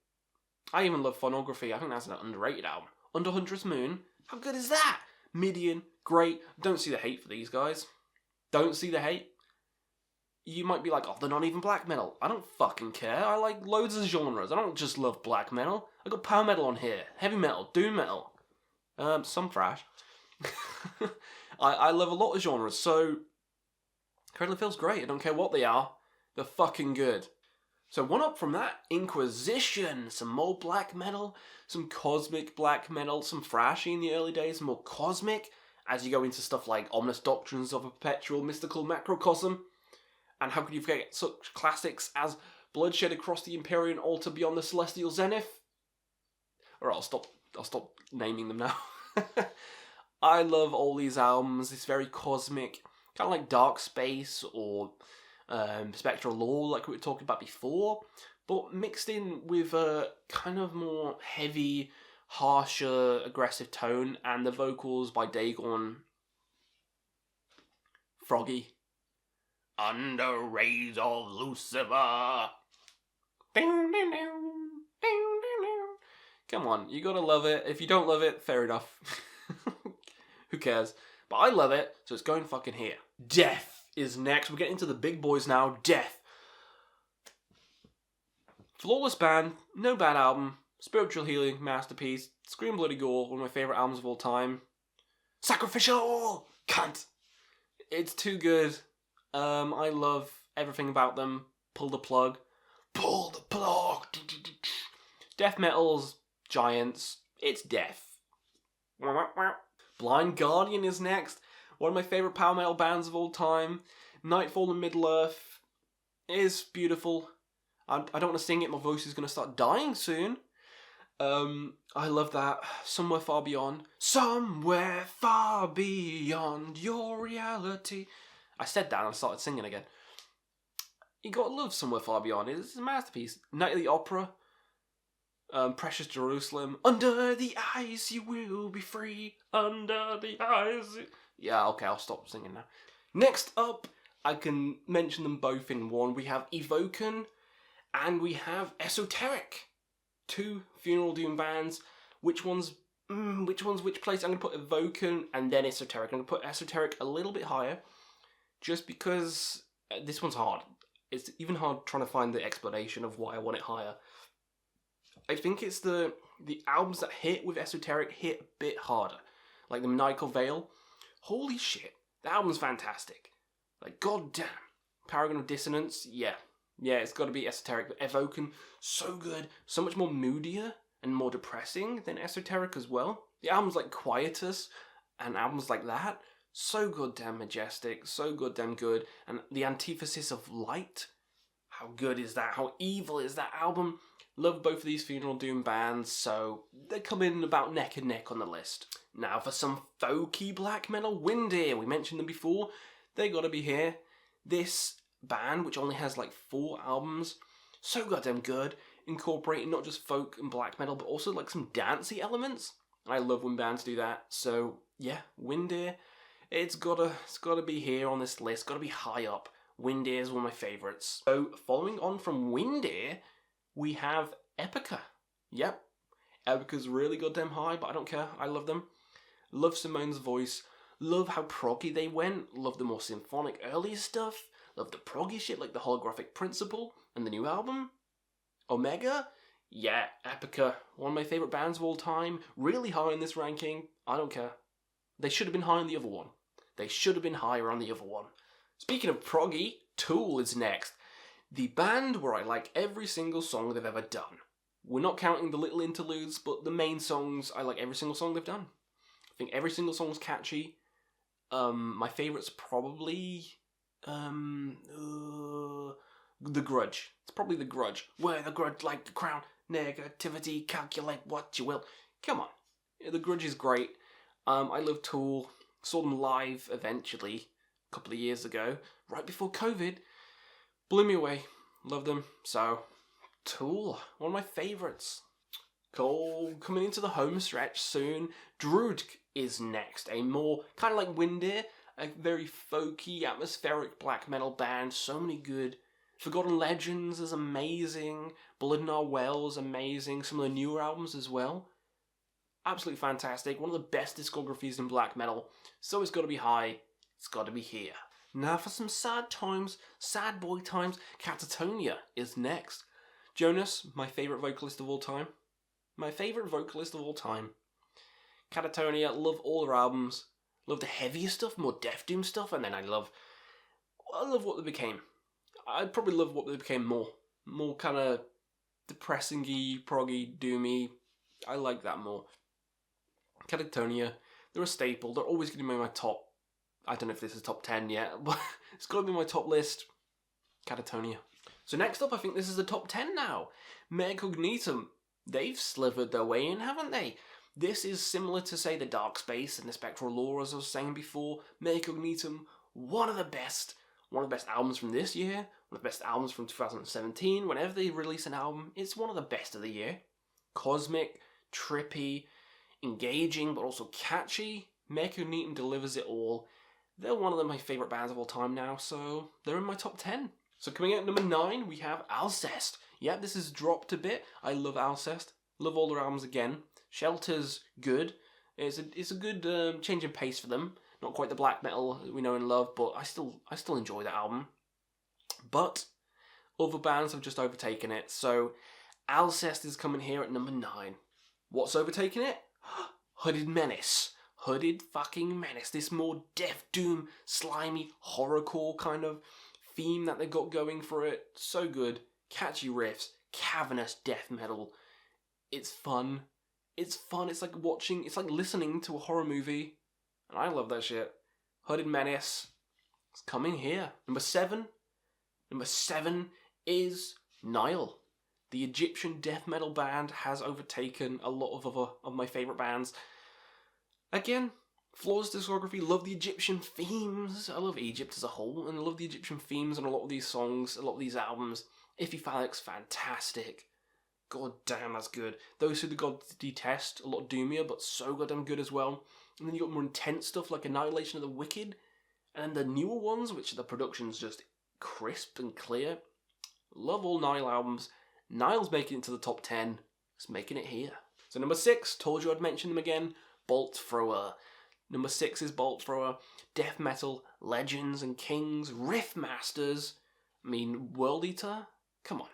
I even love Phonography. I think that's an underrated album. Under Huntress Moon. How good is that? Midian. Great. Don't see the hate for these guys. Don't see the hate. You might be like, oh, they're not even black metal. I don't fucking care. I like loads of genres. I don't just love black metal. I got power metal on here. Heavy metal. Doom metal. Some thrash. I love a lot of genres, so Cradle of Filth's great. I don't care what they are. They're fucking good. So one up from that, Inquisition. Some more black metal. Some cosmic black metal. Some thrashy in the early days. More cosmic. As you go into stuff like Ominous Doctrines of a Perpetual Mystical Macrocosm. And how could you forget such classics as Bloodshed Across the Empyrean Altar Beyond the Celestial Zenith? Or I'll stop naming them now. I love all these albums. It's very cosmic. Kind of like Dark Space or Spectral Law, like we were talking about before. But mixed in with a kind of more heavy, harsher, aggressive tone. And the vocals by Dagon. Froggy. Under rays of Lucifer. Come on, you gotta love it. If you don't love it, fair enough. Who cares? But I love it, so it's going fucking here. Death is next. We're getting into the big boys now. Death. Flawless band, no bad album, spiritual healing, masterpiece, Scream Bloody Gore, one of my favourite albums of all time. Sacrificial! Cunt! It's too good. I love everything about them. Pull the plug. Pull the plug! Death metal's giants. It's death. Blind Guardian is next. One of my favourite power metal bands of all time. Nightfall and Middle-earth is beautiful. I don't want to sing it. My voice is going to start dying soon. I love that. Somewhere Far Beyond. Somewhere far beyond your reality. I said that and I started singing again. You gotta love Somewhere Far Beyond. It's a masterpiece. Night of the Opera. Precious Jerusalem. Under the ice you will be free. Under the ice. Yeah, okay, I'll stop singing now. Next up, I can mention them both in one. We have Evoken and we have Esoteric. 2 Funeral Doom bands. Which one's which place? I'm going to put Evoken and then Esoteric. I'm going to put Esoteric a little bit higher. Just because this one's hard. It's even hard trying to find the explanation of why I want it higher. I think it's the albums that hit with Esoteric hit a bit harder. Like the Maniacal Veil. Holy shit. The album's fantastic. Like, goddamn. Paragon of Dissonance. Yeah, it's got to be Esoteric. But Evoken, so good. So much more moodier and more depressing than Esoteric as well. The albums like Quietus and albums like that. So goddamn majestic, so goddamn good. And the antithesis of Light, how good is that? How evil is that album? Love both of these Funeral Doom bands, so they come in about neck and neck on the list. Now for some folky black metal, Windir. We mentioned them before. They gotta be here. This band which only has like 4 albums. So goddamn good, incorporating not just folk and black metal, but also like some dancey elements. I love when bands do that. So yeah, Windear, it's gotta be here on this list. Gotta be high up. Windear is one of my favourites. So following on from Windear, we have Epica. Yep, Epica's really goddamn high, but I don't care. I love them. Love Simone's voice. Love how proggy they went. Love the more symphonic earlier stuff. Love the proggy shit like the Holographic Principle and the new album. Omega? Yeah, Epica. One of my favourite bands of all time. Really high in this ranking. I don't care. They should have been high on the other one. They should have been higher on the other one. Speaking of proggy, Tool is next. The band where I like every single song they've ever done. We're not counting the little interludes, but the main songs, I like every single song they've done. I think every single song's catchy. My favourite's probably The Grudge. It's probably The Grudge. Wear the grudge like the crown. Negativity, calculate what you will. Come on. The Grudge is great. I love Tool. Saw them live eventually, a couple of years ago, right before COVID. Blew me away. Love them. So, Tool, one of my favourites. Cool. Coming into the home stretch soon. Druid is next. A more, kind of like Windear, a very folky, atmospheric black metal band. So many good. Forgotten Legends is amazing. Blood in Our Well is amazing. Some of the newer albums as well. Absolutely fantastic. One of the best discographies in black metal. So it's got to be high. It's got to be here. Now for some sad times, sad boy times, Catatonia is next. Jonas, my favourite vocalist of all time. My favourite vocalist of all time. Catatonia, love all their albums. Love the heavier stuff, more Death Doom stuff, and then I love what they became. I'd probably love what they became more. More kind of depressing-y, proggy, doomy. I like that more. Catatonia, they're a staple. They're always going to be in my top. I don't know if this is top 10 yet, but it's got to be my top list. Catatonia. So next up, I think this is the top 10 now. Megacognitum. They've slivered their way in, haven't they? This is similar to, say, the Dark Space and the Spectral Law, as I was saying before. Megacognitum, one of the best albums from this year, one of the best albums from 2017. Whenever they release an album, it's one of the best of the year. Cosmic, trippy, engaging, but also catchy. Megacognitum delivers it all. They're one of my favourite bands of all time now, so they're in my top 10. So coming in at number 9, we have Alcest. Yeah, this has dropped a bit. I love Alcest. Love all their albums again. Shelter's good. It's a good change in pace for them. Not quite the black metal we know and love, but I still enjoy that album. But other bands have just overtaken it, so Alcest is coming here at number 9. What's overtaken it? Hooded Menace. Hooded fucking Menace. This more Death Doom, slimy, horrorcore kind of theme that they got going for it. So good. Catchy riffs. Cavernous death metal. It's fun. It's fun. It's like listening to a horror movie. And I love that shit. Hooded Menace. It's coming here. Number 7. Number 7 is Nile. The Egyptian death metal band has overtaken a lot of other of my favourite bands. Again, flawless discography. Love the Egyptian themes. I love Egypt as a whole, and I love the Egyptian themes on a lot of these songs, a lot of these albums. Iffy Phalanx, fantastic. God damn, that's good. Those Who the Gods Detest, a lot doomier, but so goddamn good as well. And then you got more intense stuff like Annihilation of the Wicked, and then the newer ones, which the production's just crisp and clear. Love all Nile albums. Nile's making it to the top 10. It's making it here. So number 6, told you I'd mention them again. Bolt Thrower. Number 6 is Bolt Thrower. Death metal, legends and kings, riff masters. I mean, World Eater? Come on.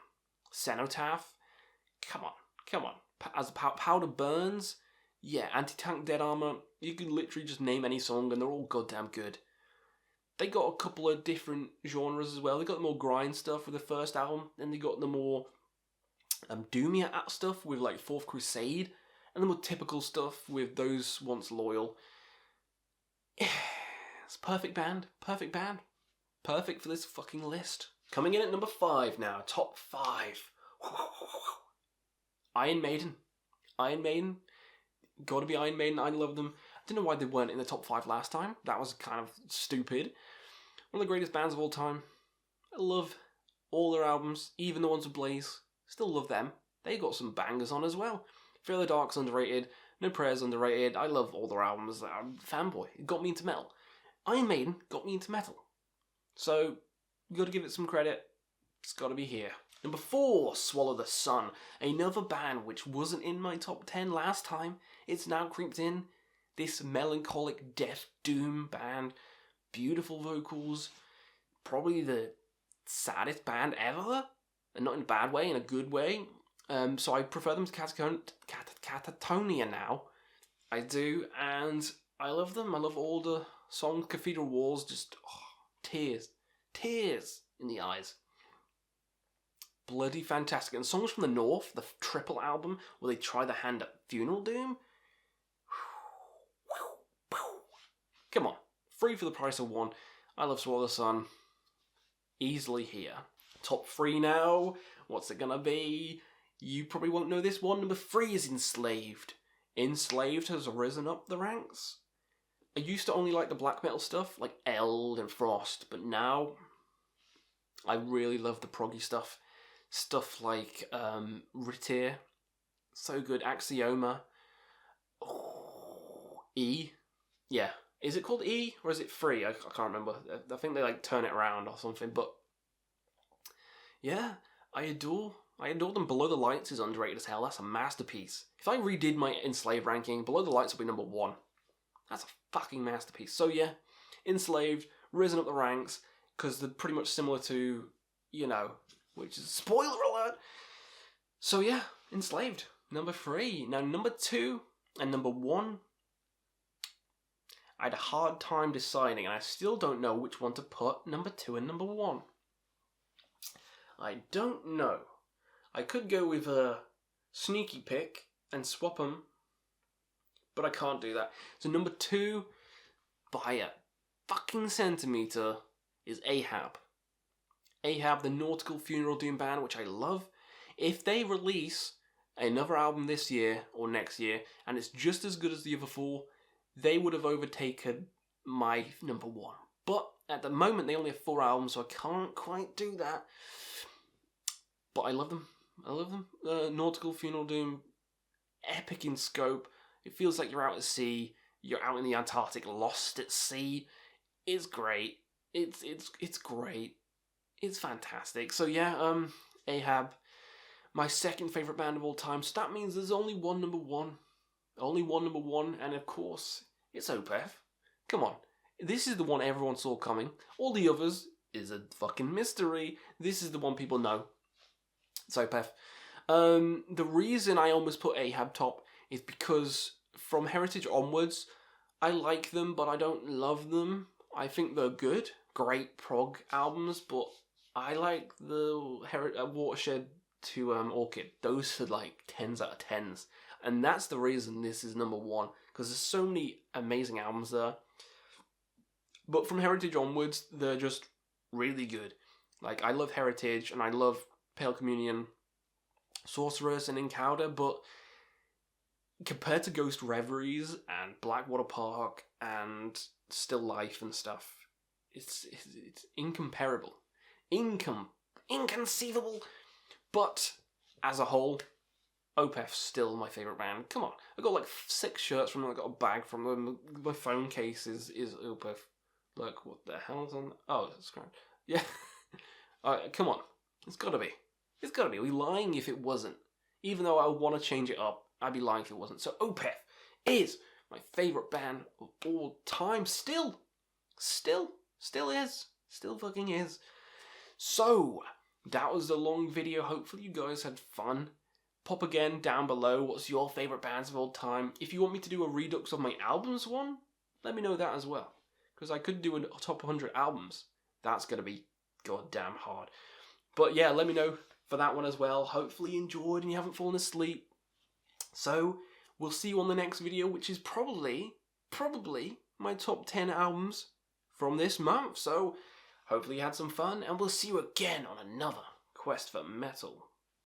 Cenotaph? Come on. As Powder Burns? Yeah, Anti-Tank Dead Armor. You can literally just name any song and they're all goddamn good. They got a couple of different genres as well. They got the more grind stuff with the first album, then they got the more doomier stuff with like Fourth Crusade, and the more typical stuff with Those Once Loyal. It's a perfect band. Perfect for this fucking list. Coming in at number 5 now. Top 5. Iron Maiden. Gotta be Iron Maiden. I love them. I don't know why they weren't in the top 5 last time. That was kind of stupid. One of the greatest bands of all time. I love all their albums, even the ones with Blaze. Still love them. They got some bangers on as well. Fear the Dark's underrated. No Prayer's underrated. I love all their albums. I'm a fanboy. It got me into metal. Iron Maiden got me into metal. So, you gotta give it some credit. It's gotta be here. Number 4, Swallow the Sun. Another band which wasn't in my top 10 last time. It's now creeped in. This melancholic death doom band. Beautiful vocals. Probably the saddest band ever. And not in a bad way, in a good way. So I prefer them to Catatonia now. I do, and I love them. I love all the songs. Cathedral Walls, just tears in the eyes. Bloody fantastic. And Songs from the North, the triple album, where they try their hand at funeral doom. Come on, 3 for the price of 1. I love Swallow the Sun. Easily here. Top 3 now. What's it gonna be? You probably won't know this one. Number 3 is Enslaved. Enslaved has risen up the ranks. I used to only like the black metal stuff, like Eld and Frost, but now I really love the proggy stuff. Stuff like Ritir, so good. Axioma. Oh, E. Yeah. Is it called E or is it Free? I can't remember. I think they like turn it around or something, but yeah, I adore them. Below the Lights is underrated as hell. That's a masterpiece. If I redid my Enslaved ranking, Below the Lights would be number 1. That's a fucking masterpiece. So yeah, Enslaved, risen up the ranks, because they're pretty much similar to, which is spoiler alert. So yeah, Enslaved, number 3. Now number 2 and number 1, I had a hard time deciding, and I still don't know which one to put number 2 and number 1. I don't know. I could go with a sneaky pick and swap them, but I can't do that. So number 2, by a fucking centimetre, is Ahab. Ahab, the nautical funeral doom band, which I love. If they release another album this year or next year, and it's just as good as the other 4, they would have overtaken my number 1. But at the moment, they only have 4 albums, so I can't quite do that. But I love them. Nautical Funeral Doom, epic in scope. It feels like you're out at sea. You're out in the Antarctic, lost at sea. It's great. It's great. It's fantastic. So yeah, Ahab, my second favourite band of all time. So that means there's only one number 1. Only one number 1, and of course, it's Opeth. Come on. This is the one everyone saw coming. All the others is a fucking mystery. This is the one people know. It's Opeth. The reason I almost put Ahab top is because from Heritage onwards, I like them, but I don't love them. I think they're good, great prog albums, but I like the Watershed to Orchid. Those are like 10s out of 10s. And that's the reason this is number 1, because there's so many amazing albums there. But from Heritage onwards, they're just really good. Like, I love Heritage, and I love Pale Communion, Sorceress, and Encounters, but compared to Ghost Reveries and Blackwater Park and Still Life and stuff, it's incomparable. Inconceivable. But as a whole, Opeth's still my favourite band. Come on. I got like 6 shirts from them. I got a bag from them. My phone case is Opeth. Look, what the hell is on? Oh, it's great. Yeah. Come on. It's gotta be. It's gotta be. Are we lying if it wasn't? Even though I want to change it up, I'd be lying if it wasn't. So Opeth is my favourite band of all time. Still is. Still fucking is. So, that was a long video. Hopefully you guys had fun. Pop again down below. What's your favourite bands of all time? If you want me to do a redux of my albums one, let me know that as well. Because I could do a top 100 albums. That's going to be goddamn hard. But yeah, let me know for that one as well. Hopefully you enjoyed and you haven't fallen asleep. So, we'll see you on the next video, which is probably my top 10 albums from this month. So, hopefully you had some fun, and we'll see you again on another Quest for Metal.